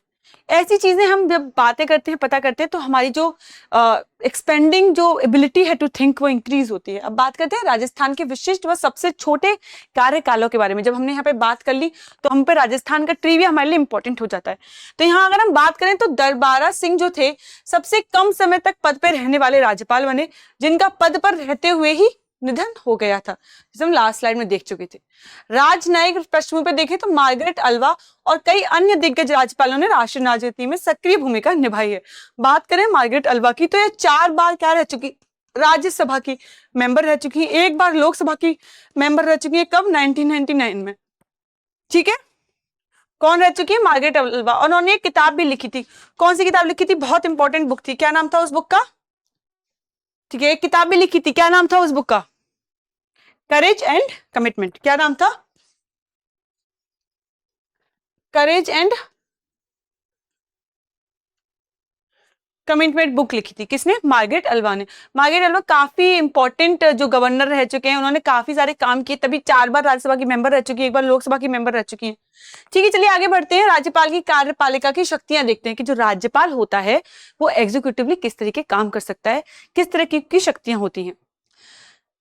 ऐसी चीजें हम जब बातें करते हैं, पता करते हैं, तो हमारी जो एक्सपेंडिंग जो एबिलिटी है टू थिंक वो इंक्रीज होती है। अब बात करते हैं राजस्थान के विशिष्ट व सबसे छोटे कार्यकालों के बारे में। जब हमने यहाँ पे बात कर ली तो हम पे राजस्थान का ट्रिविया हमारे लिए इंपॉर्टेंट हो जाता है। तो यहाँ अगर हम बात करें तो दरबारा सिंह जो थे सबसे कम समय तक पद पर रहने वाले राज्यपाल बने, जिनका पद पर रहते हुए ही निधन हो गया था, जिसे हम लास्ट स्लाइड में देख चुके थे। राजनयिक पृष्ठभूमि पर देखें तो मार्गरेट अल्वा और कई अन्य दिग्गज राज्यपालों ने राष्ट्रीय राजनीति में सक्रिय भूमिका निभाई है। बात करें मार्गरेट अल्वा की तो ये 4 बार क्या रह चुकी? राज्यसभा की मेंबर रह चुकी है, 1 बार लोकसभा की मेंबर रह चुकी है। कब? 1999 में। ठीक है, कौन रह चुकी है? Margaret Alva. और उन्होंने एक किताब भी लिखी थी। कौन सी किताब लिखी थी? बहुत इंपॉर्टेंट बुक थी, क्या नाम था उस बुक का? ठीक है, एक किताब भी लिखी थी, क्या नाम था उस बुक का? Courage and commitment. क्या नाम था? करेज एंड कमिटमेंट बुक लिखी थी, किसने? मार्गरेट अल्वा ने। मार्गरेट अल्वा काफी इंपॉर्टेंट जो गवर्नर रह चुके हैं, उन्होंने काफी सारे काम किए, तभी 4 बार राज्यसभा की मेंबर रह चुकी है, 1 बार लोकसभा की मेंबर रह चुकी हैं। ठीक है, चलिए आगे बढ़ते हैं। राज्यपाल की कार्यपालिका की शक्तियां देखते हैं कि जो राज्यपाल होता है वो एग्जीक्यूटिवली किस तरीके काम कर सकता है, किस तरह की शक्तियां होती हैं।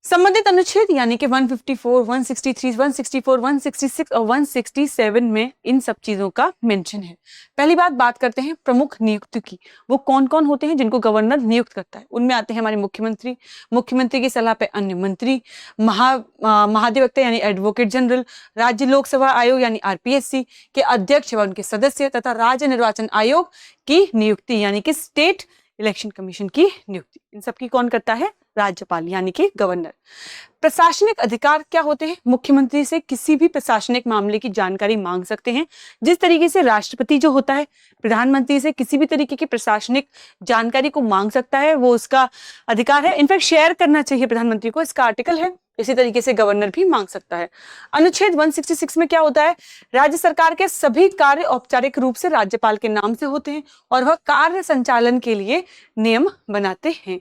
संबंधित अनुच्छेद यानी कि 154, 163, 164, 166 और 167 में इन सब चीजों का मेंशन है। पहली बात करते हैं प्रमुख नियुक्ति की। वो कौन कौन होते हैं जिनको गवर्नर नियुक्त करता है? उनमें आते हैं हमारे मुख्यमंत्री, मुख्यमंत्री की सलाह पे अन्य मंत्री, महाधिवक्ता यानी एडवोकेट जनरल, राज्य लोकसेवा आयोग यानी आरपीएससी के अध्यक्ष व उनके सदस्य, तथा राज्य निर्वाचन आयोग की नियुक्ति यानी कि स्टेट इलेक्शन कमीशन की नियुक्ति। इन सबकी कौन करता है? राज्यपाल यानी कि गवर्नर। प्रशासनिक अधिकार क्या होते हैं? मुख्यमंत्री से किसी भी प्रशासनिक मामले की जानकारी मांग सकते हैं, जिस तरीके से राष्ट्रपति जो होता है प्रधानमंत्री से किसी भी तरीके की प्रशासनिक जानकारी को मांग सकता है, वो उसका अधिकार है। इनफैक्ट शेयर करना चाहिए प्रधानमंत्री को, इसका आर्टिकल है। इसी तरीके से गवर्नर भी मांग सकता है। अनुच्छेद 166 में क्या होता है? राज्य सरकार के सभी कार्य औपचारिक रूप से राज्यपाल के नाम से होते हैं और वह कार्य संचालन के लिए नियम बनाते हैं।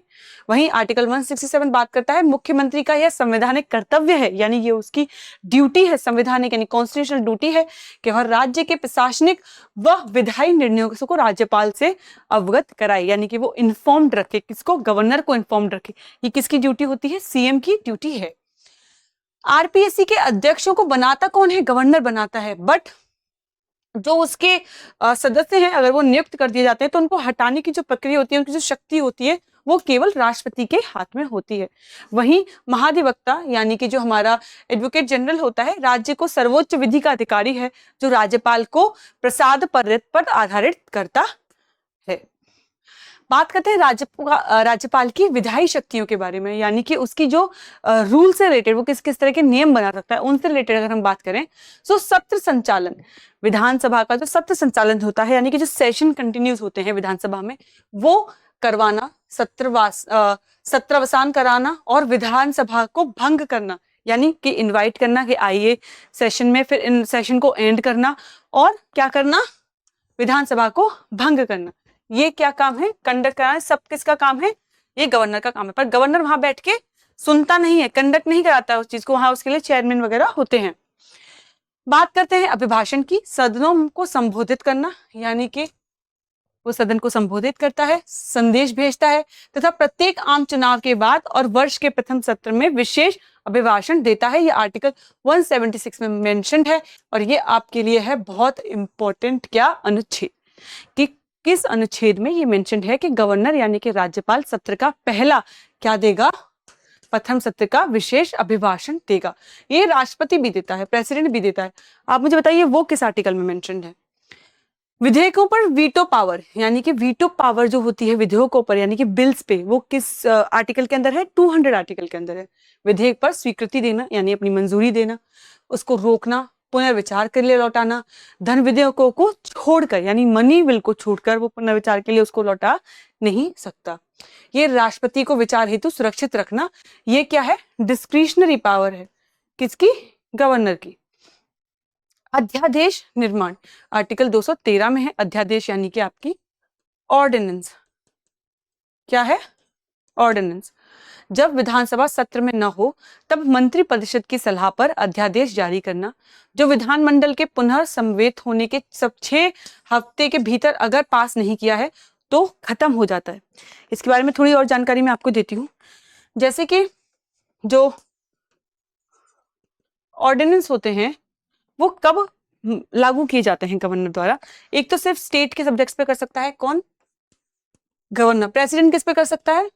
वहीं आर्टिकल 167 बात करता है मुख्यमंत्री का यह संवैधानिक कर्तव्य है, यानी ये उसकी ड्यूटी है, संवैधानिक यानी कॉन्स्टिट्यूशनल ड्यूटी है कि वह राज्य के प्रशासनिक व विधायी निर्णयों को राज्यपाल से अवगत कराए, यानी कि वो इन्फॉर्म्ड रखे। किसको? गवर्नर को इन्फॉर्म्ड रखे। ये किसकी ड्यूटी होती है? सीएम की ड्यूटी है। आरपीएससी के अध्यक्षों को बनाता कौन है? गवर्नर बनाता है, बट जो उसके सदस्य हैं अगर वो नियुक्त कर दिए जाते हैं तो उनको हटाने की जो प्रक्रिया होती है, उनकी जो शक्ति होती है, वो केवल राष्ट्रपति के हाथ में होती है। वहीं महाधिवक्ता यानी कि जो हमारा एडवोकेट जनरल होता है, राज्य को सर्वोच्च विधि का अधिकारी है, जो राज्यपाल को प्रसाद पर आधारित करता है। बात करते हैं राज्यपाल की विधायी शक्तियों के बारे में, यानी कि उसकी जो रूल से रिलेटेड वो किस किस तरह के नियम बना सकता है, उनसे रिलेटेड अगर हम बात करें तो सत्र संचालन, विधानसभा का जो सत्र संचालन होता है, यानी कि जो सेशन कंटिन्यूस होते हैं विधानसभा में, वो करवाना, सत्रावसान कराना और विधानसभा को भंग करना, यानी कि इनवाइट करना कि आइए सेशन में, फिर इन सेशन को एंड करना और क्या करना? विधानसभा को भंग करना। ये क्या काम है? कंडक्ट कराना। सब किसका काम है? ये गवर्नर का काम है, पर गवर्नर वहां बैठ के सुनता नहीं है, कंडक्ट नहीं कराता उस चीज को, वहां उसके लिए चेयरमैन वगैरह होते हैं। बात करते हैं अभिभाषण की। सदनों को संबोधित करना, यानी कि वो सदन को संबोधित करता है, संदेश भेजता है तथा प्रत्येक आम चुनाव के बाद और वर्ष के प्रथम सत्र में विशेष अभिभाषण देता है। ये आर्टिकल 176 में मेंशन्ड है और ये आपके लिए है बहुत इंपॉर्टेंट क्या अनुच्छेद, कि किस अनुच्छेद में ये मेंशन्ड है कि गवर्नर यानी कि राज्यपाल सत्र का पहला क्या देगा? प्रथम सत्र का विशेष अभिभाषण देगा। ये राष्ट्रपति भी देता है, प्रेसिडेंट भी देता है। आप मुझे बताइए वो किस आर्टिकल में मेंशन्ड है? विधेयकों पर वीटो पावर, यानी कि वीटो पावर जो होती है विधेयकों पर यानी कि बिल्स पे, वो किस आर्टिकल के अंदर है? 200 आर्टिकल के अंदर है। विधेयक पर स्वीकृति देना यानी अपनी मंजूरी देना, उसको रोकना, पुनर्विचार के लिए लौटाना, धन विधेयकों को छोड़कर यानी मनी बिल को छोड़कर वो पुनर्विचार के लिए उसको लौटा नहीं सकता। ये राष्ट्रपति को विचार हेतु सुरक्षित रखना, ये क्या है? डिस्क्रिशनरी पावर है। किसकी? गवर्नर की। अध्यादेश निर्माण आर्टिकल 213 में है। अध्यादेश यानी कि आपकी ऑर्डिनेंस। क्या है? ऑर्डिनेंस। जब विधानसभा सत्र में न हो तब मंत्री परिषद की सलाह पर अध्यादेश जारी करना, जो विधानमंडल के पुनः समवेत होने के सब 6 हफ्ते के भीतर अगर पास नहीं किया है तो खत्म हो जाता है। इसके बारे में थोड़ी और जानकारी मैं आपको देती हूँ। जैसे कि जो ऑर्डिनेंस होते हैं वो कब लागू किए जाते हैं गवर्नर द्वारा? एक तो सिर्फ स्टेट के सब्जेक्ट्स पे कर सकता है, कौन? गवर्नर। प्रेसिडेंट किस पे कर सकता है?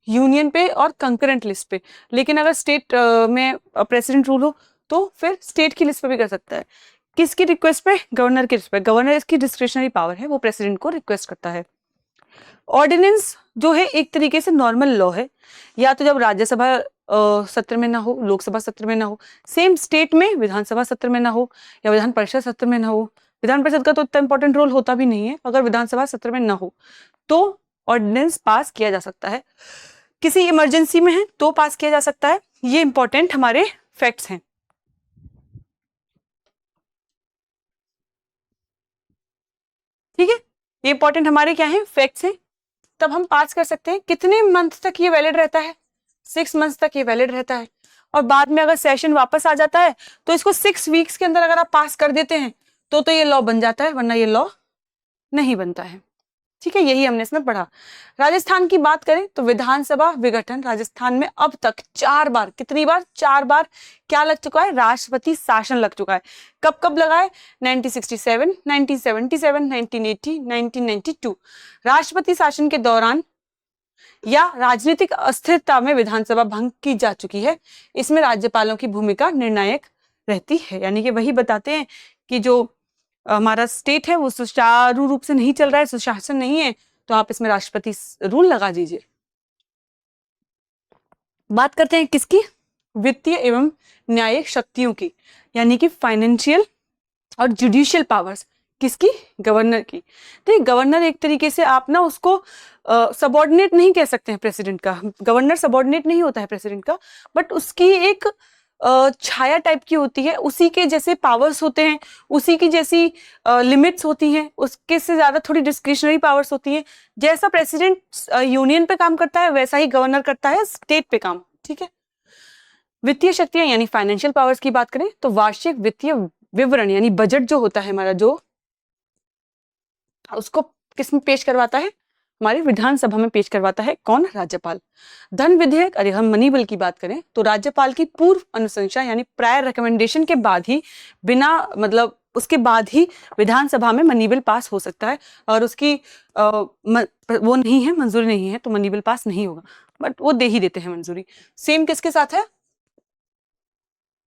यूनियन पे और कंकरेंट लिस्ट पे। लेकिन अगर स्टेट में प्रेसिडेंट रूल हो तो फिर स्टेट की लिस्ट पे भी कर सकता है। किसकी रिक्वेस्ट पे? गवर्नर की रिक्वेस्ट पे। गवर्नर इसकी डिस्क्रिशनरी पावर है, वो प्रेसिडेंट को रिक्वेस्ट करता है। ऑर्डिनेंस जो है एक तरीके से नॉर्मल लॉ है, या तो जब राज्यसभा सत्र में ना हो, लोकसभा सत्र में ना हो, सेम स्टेट में विधानसभा सत्र में ना हो या विधान परिषद सत्र में ना हो। विधान परिषद का तो इतना इंपॉर्टेंट रोल होता भी नहीं है। अगर विधानसभा सत्र में ना हो तो ऑर्डिनेंस पास किया जा सकता है। किसी इमरजेंसी में है तो पास किया जा सकता है। ये इंपॉर्टेंट हमारे फैक्ट्स हैं। ठीक है, ये इंपॉर्टेंट हमारे क्या है? फैक्ट्स हैं। तब हम पास कर सकते हैं। कितने मंथ तक ये वैलिड रहता है? 6 मंथ तक ये वैलिड रहता है। और बाद में अगर सेशन वापस आ जाता है तो इसको 6 वीक्स के अंदर अगर आप पास कर देते हैं तो ये लॉ बन जाता है, वरना ये लॉ नहीं बनता है। ठीक है, यही हमने इसमें पढ़ा। राजस्थान की बात करें तो विधानसभा विघटन राजस्थान में अब तक 4 बार, कितनी बार? 4 बार क्या लग चुका है? राष्ट्रपति शासन लग चुका है। कब कब लगा है? 1967, 1977, 1980, 1992। राष्ट्रपति शासन के दौरान या राजनीतिक अस्थिरता में विधानसभा भंग की जा चुकी है। इसमें राज्यपालों की भूमिका निर्णायक रहती है, यानी कि वही बताते हैं कि जो हमारा स्टेट है वो सुचारू रूप से नहीं चल रहा है, सुशासन नहीं है, तो आप इसमें राष्ट्रपति रूल लगा दीजिए। बात करते हैं किसकी? वित्तीय एवं न्यायिक शक्तियों की, यानी कि फाइनेंशियल और जुडिशियल पावर्स। किसकी? गवर्नर की। तो गवर्नर एक तरीके से आप ना उसको सबऑर्डिनेट नहीं कह सकते हैं प्रेसिडेंट का। गवर्नर सबऑर्डिनेट नहीं होता है प्रेसिडेंट का, बट उसकी एक छाया टाइप की होती है, उसी के जैसे पावर्स होते हैं, उसी की जैसी लिमिट्स होती हैं, उसके से ज्यादा थोड़ी डिस्क्रिशनरी पावर्स होती हैं। जैसा प्रेसिडेंट यूनियन पे काम करता है वैसा ही गवर्नर करता है स्टेट पे काम। ठीक है। वित्तीय शक्तियां यानी फाइनेंशियल पावर्स की बात करें तो वार्षिक वित्तीय विवरण यानी बजट जो होता है हमारा, जो उसको किस में पेश करवाता है? हमारी विधानसभा में पेश करवाता है। कौन? राज्यपाल। धन विधेयक, अरे हम मनी बिल की बात करें तो राज्यपाल की पूर्व अनुशंसा यानी प्रायर रिकमेंडेशन के बाद ही, बिना मतलब उसके बाद ही विधानसभा में मनी बिल पास हो सकता है। और उसकी वो नहीं है, मंजूरी नहीं है, तो मनी बिल पास नहीं होगा, बट वो दे ही देते हैं मंजूरी। सेम किसके साथ है?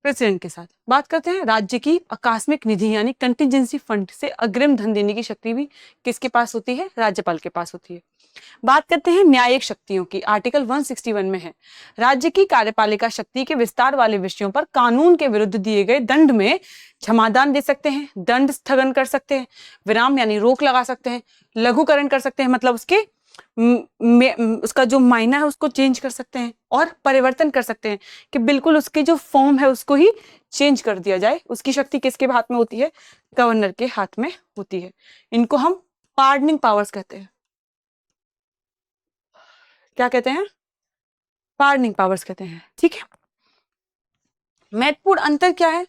प्रेसिडेंट के साथ। बात करते हैं राज्य की आकस्मिक निधि यानी कंटिजेंसी फंड से अग्रिम धन देने की शक्ति भी किसके पास होती है? राज्यपाल के पास होती है। बात करते हैं न्यायिक शक्तियों की, आर्टिकल 161 में है, राज्य की कार्यपालिका शक्ति के विस्तार वाले विषयों पर कानून के विरुद्ध दिए गए दंड में क्षमादान दे सकते हैं, दंड स्थगन कर सकते हैं, विराम यानी रोक लगा सकते हैं, लघुकरण कर सकते हैं, मतलब उसके उसका जो मायना है उसको चेंज कर सकते हैं, और परिवर्तन कर सकते हैं कि बिल्कुल उसकी जो फॉर्म है उसको ही चेंज कर दिया जाए। उसकी शक्ति किसके हाथ में होती है? गवर्नर के हाथ में होती है। इनको हम पार्डनिंग पावर्स कहते हैं। क्या कहते हैं? पार्डनिंग पावर्स कहते हैं। ठीक है। महत्वपूर्ण अंतर क्या है?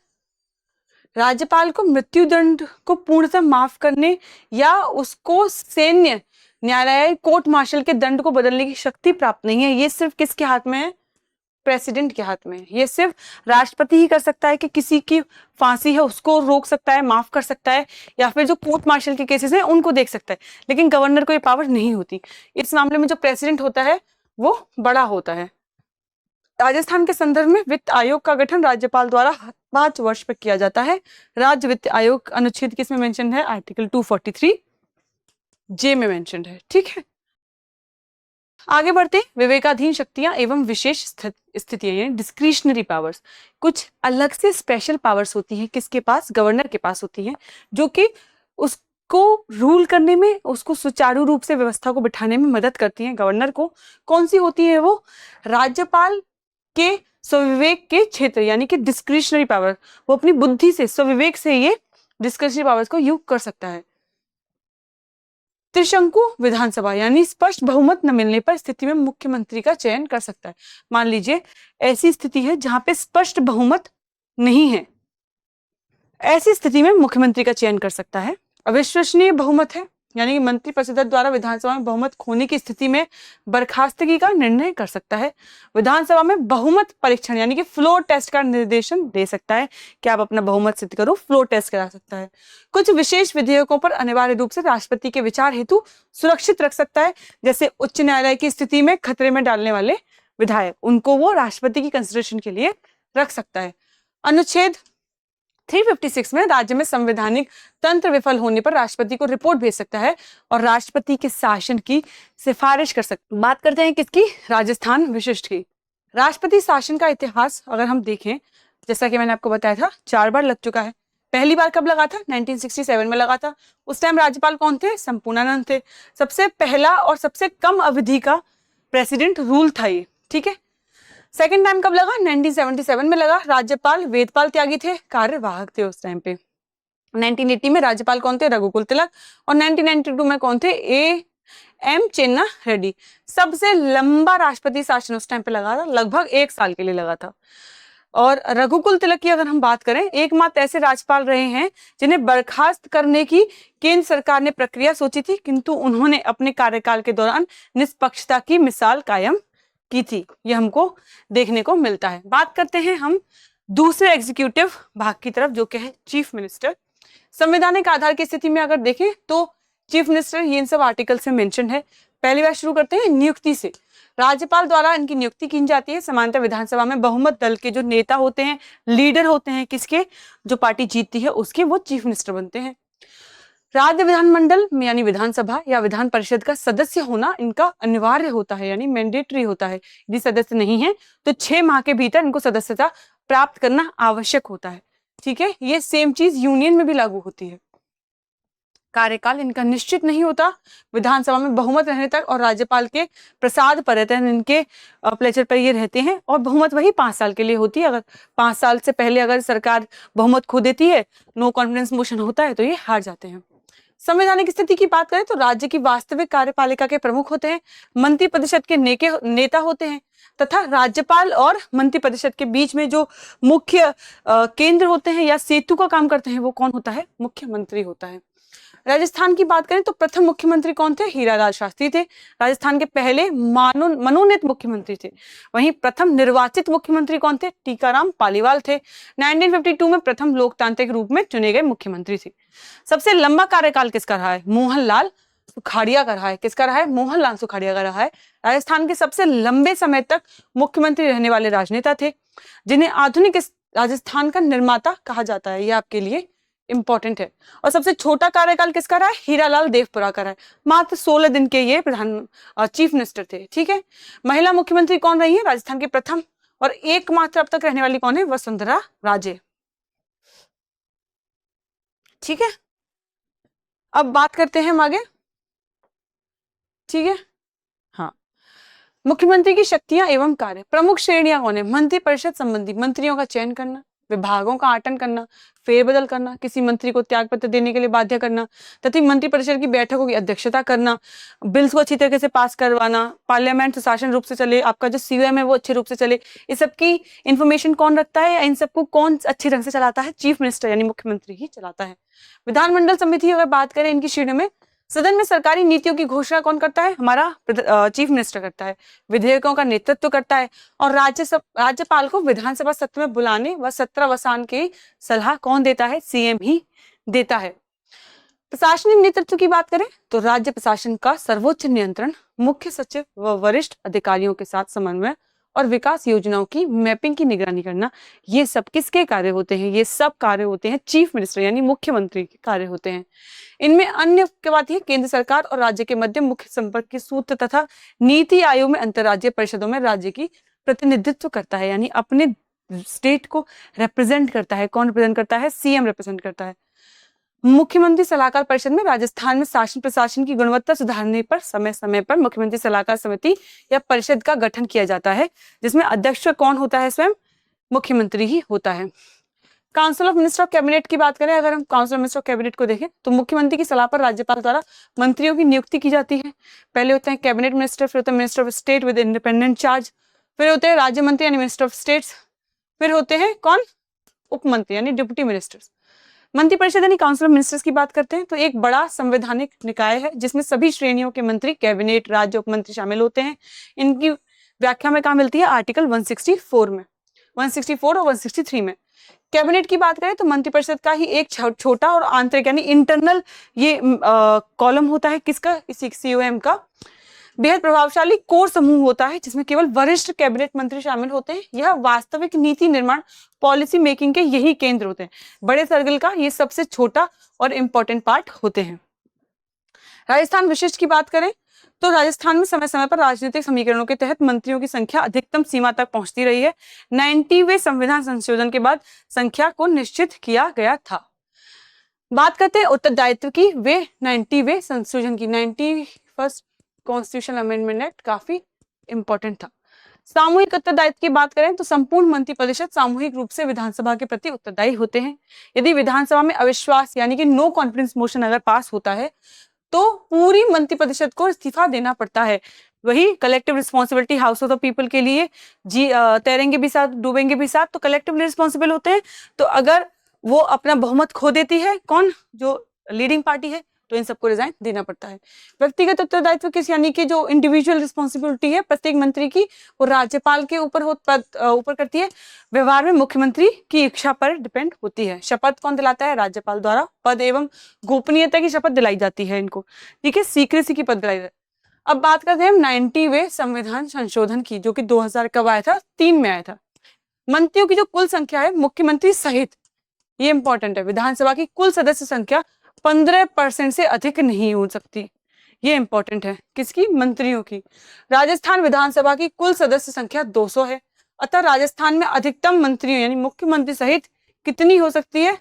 राज्यपाल को मृत्युदंड को पूर्णतः माफ करने या उसको सैन्य न्यायालय कोर्ट मार्शल के दंड को बदलने की शक्ति प्राप्त नहीं है। ये सिर्फ किसके हाथ में है? प्रेसिडेंट के हाथ में है। ये सिर्फ राष्ट्रपति ही कर सकता है कि किसी की फांसी है उसको रोक सकता है, माफ कर सकता है, या फिर जो कोर्ट मार्शल के केसेस हैं उनको देख सकता है, लेकिन गवर्नर को ये पावर नहीं होती। इस मामले में जो प्रेसिडेंट होता है वो बड़ा होता है। राजस्थान के संदर्भ में वित्त आयोग का गठन राज्यपाल द्वारा 5 वर्ष पर किया जाता है। राज्य वित्त आयोग अनुच्छेद किसमें मेंशन है? आर्टिकल 243 जे में मेंशन है। ठीक है। आगे बढ़ते हैं। विवेकाधीन शक्तियां एवं विशेष स्थितियां यानी डिस्क्रिशनरी पावर्स। कुछ अलग से स्पेशल पावर्स होती हैं किसके पास? गवर्नर के पास होती हैं, जो कि उसको रूल करने में, उसको सुचारू रूप से व्यवस्था को बिठाने में मदद करती हैं गवर्नर को। कौन सी होती है वो? राज्यपाल के स्वविवेक के क्षेत्र यानी कि डिस्क्रिशनरी पावर। वो अपनी बुद्धि से, स्वविवेक से ये डिस्क्रिशनरी पावर्स को यूज कर सकता है। त्रिशंकु विधानसभा यानी स्पष्ट बहुमत न मिलने पर स्थिति में मुख्यमंत्री का चयन कर सकता है। मान लीजिए ऐसी स्थिति है जहां पे स्पष्ट बहुमत नहीं है, ऐसी स्थिति में मुख्यमंत्री का चयन कर सकता है। अविश्वसनीय बहुमत है यानी कि मंत्रिपरिषद द्वारा विधानसभा में बहुमत खोने की स्थिति में बर्खास्तगी का निर्णय कर सकता है। विधानसभा में बहुमत परीक्षण यानी कि फ्लोर टेस्ट का निर्देशन दे सकता है कि आप अपना बहुमत सिद्ध करो, फ्लोर टेस्ट करा सकता है। कुछ विशेष विधेयकों पर अनिवार्य रूप से राष्ट्रपति के विचार हेतु सुरक्षित रख सकता है, जैसे उच्च न्यायालय की स्थिति में खतरे में डालने वाले विधायक, उनको वो राष्ट्रपति की कंसिडरेशन के लिए रख सकता है। अनुच्छेद 356 में राज्य में संवैधानिक तंत्र विफल होने पर राष्ट्रपति को रिपोर्ट भेज सकता है और राष्ट्रपति के शासन की सिफारिश कर सकता है। बात करते हैं किसकी? राजस्थान विशिष्ट की। राष्ट्रपति शासन का इतिहास अगर हम देखें, जैसा कि मैंने आपको बताया था, 4 बार लग चुका है। पहली बार कब लगा था? 1967 में लगा था। उस टाइम राज्यपाल कौन थे? संपूर्णानंद थे। सबसे पहला और सबसे कम अवधि का प्रेसिडेंट रूल था ये। ठीक है। सेकेंड टाइम कब लगा? 1977 में लगा। राज्यपाल वेदपाल त्यागी थे, कार्यवाहक थे उस टाइम पे। 1980 में राज्यपाल कौन थे? रघुकुल तिलक। और 1992 में कौन थे? एम चेन्ना रेड्डी। सबसे लंबा राष्ट्रपति शासन उस टाइम पे लगा था, लगभग 1 साल के लिए लगा था। और रघुकुल तिलक की अगर हम बात करें, एकमात्र ऐसे राज्यपाल रहे हैं जिन्हें बर्खास्त करने की केंद्र सरकार ने प्रक्रिया सोची थी, किंतु उन्होंने अपने कार्यकाल के दौरान निष्पक्षता की मिसाल कायम की थी। यह हमको देखने को मिलता है। बात करते हैं हम दूसरे एग्जीक्यूटिव भाग की तरफ, जो कि है चीफ मिनिस्टर। संवैधानिक आधार की स्थिति में अगर देखें तो चीफ मिनिस्टर ये इन सब आर्टिकल से मेंशन है। पहली बात शुरू करते हैं नियुक्ति से। राज्यपाल द्वारा इनकी नियुक्ति की जाती है। सामान्यतः विधानसभा में बहुमत दल के जो नेता होते हैं, लीडर होते हैं किसके, जो पार्टी जीतती है उसके, वो चीफ मिनिस्टर बनते हैं। राज्य विधानमंडल में यानी विधानसभा या विधान परिषद का सदस्य होना इनका अनिवार्य होता है, यानी मैंडेटरी होता है। यदि सदस्य नहीं है तो 6 माह के भीतर इनको सदस्यता प्राप्त करना आवश्यक होता है। ठीक है, ये सेम चीज यूनियन में भी लागू होती है। कार्यकाल इनका निश्चित नहीं होता, विधानसभा में बहुमत रहने तक और राज्यपाल के प्रसाद पर रहते हैं, इनके प्लेजर पर ये रहते हैं। और बहुमत वही 5 साल के लिए होती है। अगर 5 साल से पहले अगर सरकार बहुमत खो देती है, नो कॉन्फिडेंस मोशन होता है, तो ये हार जाते हैं। संवैधानिक स्थिति की बात करें तो राज्य की वास्तविक कार्यपालिका के प्रमुख होते हैं, मंत्रिपरिषद के नेता होते हैं, तथा राज्यपाल और मंत्रिपरिषद के बीच में जो मुख्य केंद्र होते हैं या सेतु का काम करते हैं, वो कौन होता है, मुख्यमंत्री होता है। राजस्थान की बात करें तो प्रथम मुख्यमंत्री कौन थे, हीरालाल शास्त्री थे। राजस्थान के पहले मनोनीत मुख्यमंत्री थे। वहीं प्रथम निर्वाचित मुख्यमंत्री कौन थे, टीकाराम पालीवाल थे। 1952 में प्रथम लोकतांत्रिक रूप में चुने गए मुख्यमंत्री थे। सबसे लंबा कार्यकाल किसका रहा है, मोहनलाल सुखाड़िया का रहा है। किसका रहा है, मोहनलाल सुखाड़िया का रहा है। राजस्थान के सबसे लंबे समय तक मुख्यमंत्री रहने वाले राजनेता थे, जिन्हें आधुनिक राजस्थान का निर्माता कहा जाता है। यह आपके लिए इंपॉर्टेंट है। और सबसे छोटा कार्यकाल किसका रहा है, हीरालाल देवपुरा का रहा है। मात्र 16 दिन के ये चीफ मिनिस्टर थे। ठीक है, महिला मुख्यमंत्री कौन रही है, राजस्थान की प्रथम और एकमात्र अब तक रहने वाली कौन है, वसुंधरा राजे। ठीक है, अब बात करते हैं हम आगे। ठीक है, हाँ, मुख्यमंत्री की शक्तियां एवं कार्य। प्रमुख श्रेणियां कौन है, मंत्रिपरिषद संबंधी, मंत्रियों का चयन करना, विभागों का आवंटन करना, फेरबदल करना, किसी मंत्री को त्यागपत्र देने के लिए बाध्य करना, तथा मंत्रिपरिषद की बैठकों की अध्यक्षता करना, बिल्स को अच्छी तरीके से पास करवाना, पार्लियामेंट सुशासन रूप से चले, आपका जो सीएम है वो अच्छे रूप से चले, इस सब की इंफॉर्मेशन कौन रखता है, इन सबको कौन अच्छे ढंग से चलाता है, चीफ मिनिस्टर यानी मुख्यमंत्री ही चलाता है। विधानमंडल समिति अगर बात करें इनकी श्रेणी में, सदन में सरकारी नीतियों की घोषणा कौन करता है, हमारा चीफ मिनिस्टर करता है। विधेयकों का नेतृत्व करता है और राज्यपाल को विधानसभा सत्र में बुलाने व सत्रावसान की सलाह कौन देता है, सीएम ही देता है। प्रशासनिक नेतृत्व की बात करें तो राज्य प्रशासन का सर्वोच्च नियंत्रण मुख्य सचिव व वरिष्ठ अधिकारियों के साथ समन्वय और विकास योजनाओं की मैपिंग की निगरानी करना, ये सब किसके कार्य होते हैं, ये सब कार्य होते हैं चीफ मिनिस्टर यानी मुख्यमंत्री के कार्य होते हैं। इनमें अन्य क्या बात है, केंद्र सरकार और राज्य के मध्य मुख्य संपर्क की सूत्र तथा नीति आयोग में अंतर्राज्यीय परिषदों में राज्य की प्रतिनिधित्व करता है, यानी अपने स्टेट को रिप्रेजेंट करता है। कौन रिप्रेजेंट करता है, सीएम रिप्रेजेंट करता है। मुख्यमंत्री सलाहकार परिषद में राजस्थान में शासन प्रशासन की गुणवत्ता सुधारने पर समय समय पर मुख्यमंत्री सलाहकार समिति या परिषद का गठन किया जाता है, जिसमें अध्यक्ष कौन होता है, स्वयं मुख्यमंत्री ही होता है। Council of minister of cabinet की बात करें, अगर हम council of minister of cabinet को देखें तो मुख्यमंत्री की सलाह पर राज्यपाल द्वारा मंत्रियों की नियुक्ति की जाती है। पहले होते हैं कैबिनेट मिनिस्टर, फिर होते हैं minister of state with independent charge, फिर होते हैं राज्य मंत्री यानी मिनिस्टर ऑफ स्टेट्स, फिर होते हैं कौन, उप मंत्री यानी डिप्टी मिनिस्टर्स। मंत्रिपरिषद यानी काउंसिल ऑफ मिनिस्टर्स की बात करते हैं तो एक बड़ा संवैधानिक निकाय है जिसमें सभी श्रेणियों के मंत्री, कैबिनेट, राज्य उप मंत्री शामिल होते हैं। इनकी व्याख्या में कहाँ मिलती है, आर्टिकल 164 में, 164 और 163 में। कैबिनेट की बात करें तो मंत्रिपरिषद का ही एक छोटा और आंतरिक यानी इंटरनल ये कॉलम होता है, किसका, इसी सीओएम का। बेहद प्रभावशाली कोर समूह होता है जिसमें केवल वरिष्ठ कैबिनेट मंत्री शामिल होते हैं। यह वास्तविक नीति निर्माण, पॉलिसी मेकिंग के यही केंद्र होते हैं। बड़े सर्कल का ये सबसे छोटा और इंपॉर्टेंट पार्ट होते हैं। राजस्थान विशिष्ट की बात करें तो राजस्थान में समय समय पर राजनीतिक समीकरणों के तहत मंत्रियों की संख्या अधिकतम सीमा तक पहुंचती रही है। 90वें संविधान संशोधन के बाद संख्या को निश्चित किया गया था। बात करते हैं उत्तरदायित्व की, वे 90वें संशोधन की, 91st कॉन्स्टिट्यूशन अमेंडमेंट एक्ट काफी इंपॉर्टेंट था। सामूहिक उत्तरदायित्व की बात करें तो संपूर्ण मंत्रिपरिषद सामूहिक रूप से विधानसभा के प्रति उत्तरदायी होते हैं। यदि विधानसभा में अविश्वास यानी कि नो कॉन्फिडेंस मोशन अगर पास होता है तो पूरी मंत्रिपरिषद को इस्तीफा देना पड़ता है। वही collective responsibility house of the people के लिए तैरेंगे भी साथ डूबेंगे भी साथ, तो कलेक्टिवली रिस्पॉन्सिबल होते हैं। तो अगर वो अपना बहुमत खो देती है, कौन, जो लीडिंग पार्टी है, तो इन सबको रिजाइन देना पड़ता है। व्यक्तिगत उत्तरदायित्व किस, यानी कि जो इंडिविजुअल रिस्पॉन्सिबिलिटी है प्रत्येक मंत्री की, वो राज्यपाल के ऊपर करती है। व्यवहार में मुख्यमंत्री की इच्छा पर डिपेंड होती है। शपथ कौन दिलाता है? राज्यपाल द्वारा पद एवं गोपनीयता की शपथ दिलाई जाती है इनको, ठीक है, सीक्रेसी की पद दिलाई जाती है। अब बात करते हैं 90वें संविधान संशोधन की, जो कि 2000 कब आया था? 3 में आया था। मंत्रियों की जो कुल संख्या है मुख्यमंत्री सहित, ये इंपॉर्टेंट है, विधानसभा की कुल सदस्य संख्या 15% से अधिक नहीं हो सकती। ये इंपॉर्टेंट है, किसकी? मंत्रियों की। राजस्थान विधानसभा की कुल सदस्य संख्या 200 है, अतः राजस्थान में अधिकतम मंत्रियों यानी मुख्यमंत्री सहित कितनी हो सकती है?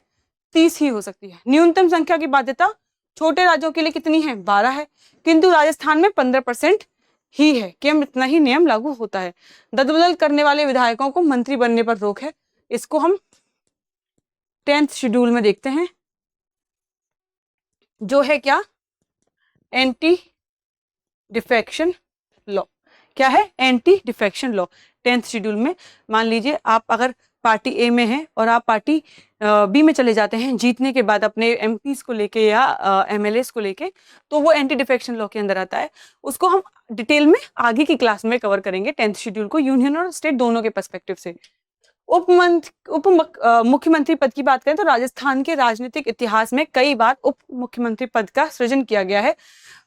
30 ही हो सकती है। न्यूनतम संख्या की बाध्यता छोटे राज्यों के लिए कितनी है? 12 है, किंतु राजस्थान में 15% ही है, केवल इतना ही नियम लागू होता है। रद्द-बदल करने वाले विधायकों को मंत्री बनने पर रोक है। इसको हम 10th शेड्यूल में देखते हैं, जो है क्या? Anti defection law. क्या है? Anti defection law. 10th schedule में मान लीजिए आप अगर पार्टी ए में हैं और आप पार्टी बी में चले जाते हैं जीतने के बाद अपने एमपीज को लेके या एमएलएस को लेके, तो वो एंटी डिफेक्शन लॉ के अंदर आता है। उसको हम डिटेल में आगे की क्लास में कवर करेंगे 10th शेड्यूल को, यूनियन और स्टेट दोनों के पर्सपेक्टिव से। मुख्यमंत्री पद की बात करें तो राजस्थान के राजनीतिक इतिहास में कई बार उप मुख्यमंत्री पद का सृजन किया गया है।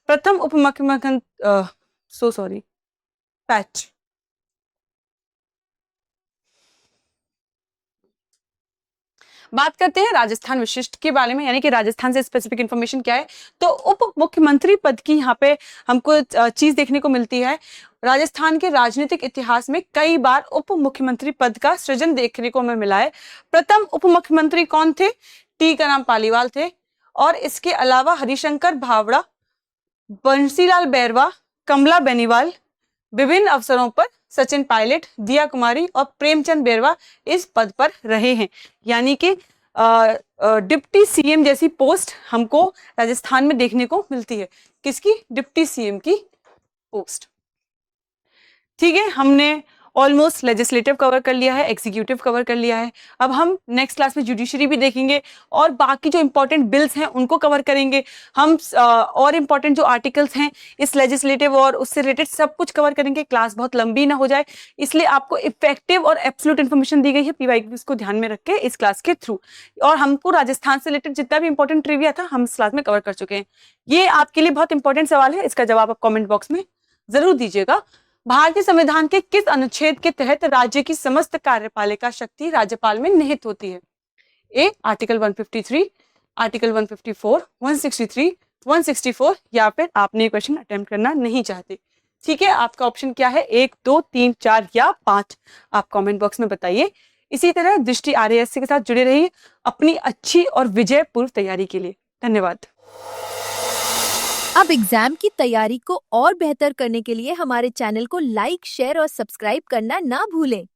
प्रथम उप मुख्यमंत्री पैच बात करते हैं राजस्थान विशिष्ट के बारे में, यानी कि राजस्थान से स्पेसिफिक इंफॉर्मेशन क्या है। तो उप मुख्यमंत्री पद की यहाँ पे हमको चीज देखने को मिलती है। राजस्थान के राजनीतिक इतिहास में कई बार उप मुख्यमंत्री पद का सृजन देखने को हमें मिला है। प्रथम उप मुख्यमंत्री कौन थे? टी का नाम पालीवाल थे, और इसके अलावा हरिशंकर भावड़ा, बंसीलाल बैरवा, कमला बेनीवाल, विभिन्न अवसरों पर सचिन पायलट, दिया कुमारी और प्रेमचंद बैरवा इस पद पर रहे हैं। यानी कि डिप्टी सीएम जैसी पोस्ट हमको राजस्थान में देखने को मिलती है। किसकी? डिप्टी सीएम की पोस्ट। ठीक है, हमने ऑलमोस्ट लेजिस्लेटिव कवर कर लिया है, एग्जीक्यूटिव कवर कर लिया है। अब हम नेक्स्ट क्लास में जुडिशरी भी देखेंगे और बाकी जो इंपॉर्टेंट बिल्स हैं उनको कवर करेंगे हम। और इम्पॉर्टेंट जो आर्टिकल्स हैं इस लेजिस्लेटिव और उससे रिलेटेड सब कुछ कवर करेंगे। क्लास बहुत लंबी ना हो जाए, इसलिए आपको इफेक्टिव और एब्सोल्यूट इन्फॉर्मेशन दी गई है पीवाईक्यूज को ध्यान में रख के इस क्लास के थ्रू। और हमको राजस्थान से रिलेटेड जितना भी इंपॉर्टेंट ट्रिविया था हम इस क्लास में कवर कर चुके हैं। ये आपके लिए बहुत इंपॉर्टेंट सवाल है, इसका जवाब आप कॉमेंट बॉक्स में जरूर दीजिएगा। भारतीय संविधान के किस अनुच्छेद के तहत राज्य की समस्त कार्यपालिका शक्ति राज्यपाल में निहित होती है? ए आर्टिकल 153, आर्टिकल 154, 163, 164, या फिर आपने क्वेश्चन अटेम्प्ट करना नहीं चाहते? ठीक है, आपका ऑप्शन क्या है? 1, 2, 3, 4 या 5? आप कमेंट बॉक्स में बताइए। इसी तरह दृष्टि RASC के साथ जुड़े रहिए अपनी अच्छी और विजय पूर्व तैयारी के लिए। धन्यवाद। अब एग्जाम की तैयारी को और बेहतर करने के लिए हमारे चैनल को लाइक, शेयर और सब्सक्राइब करना ना भूलें।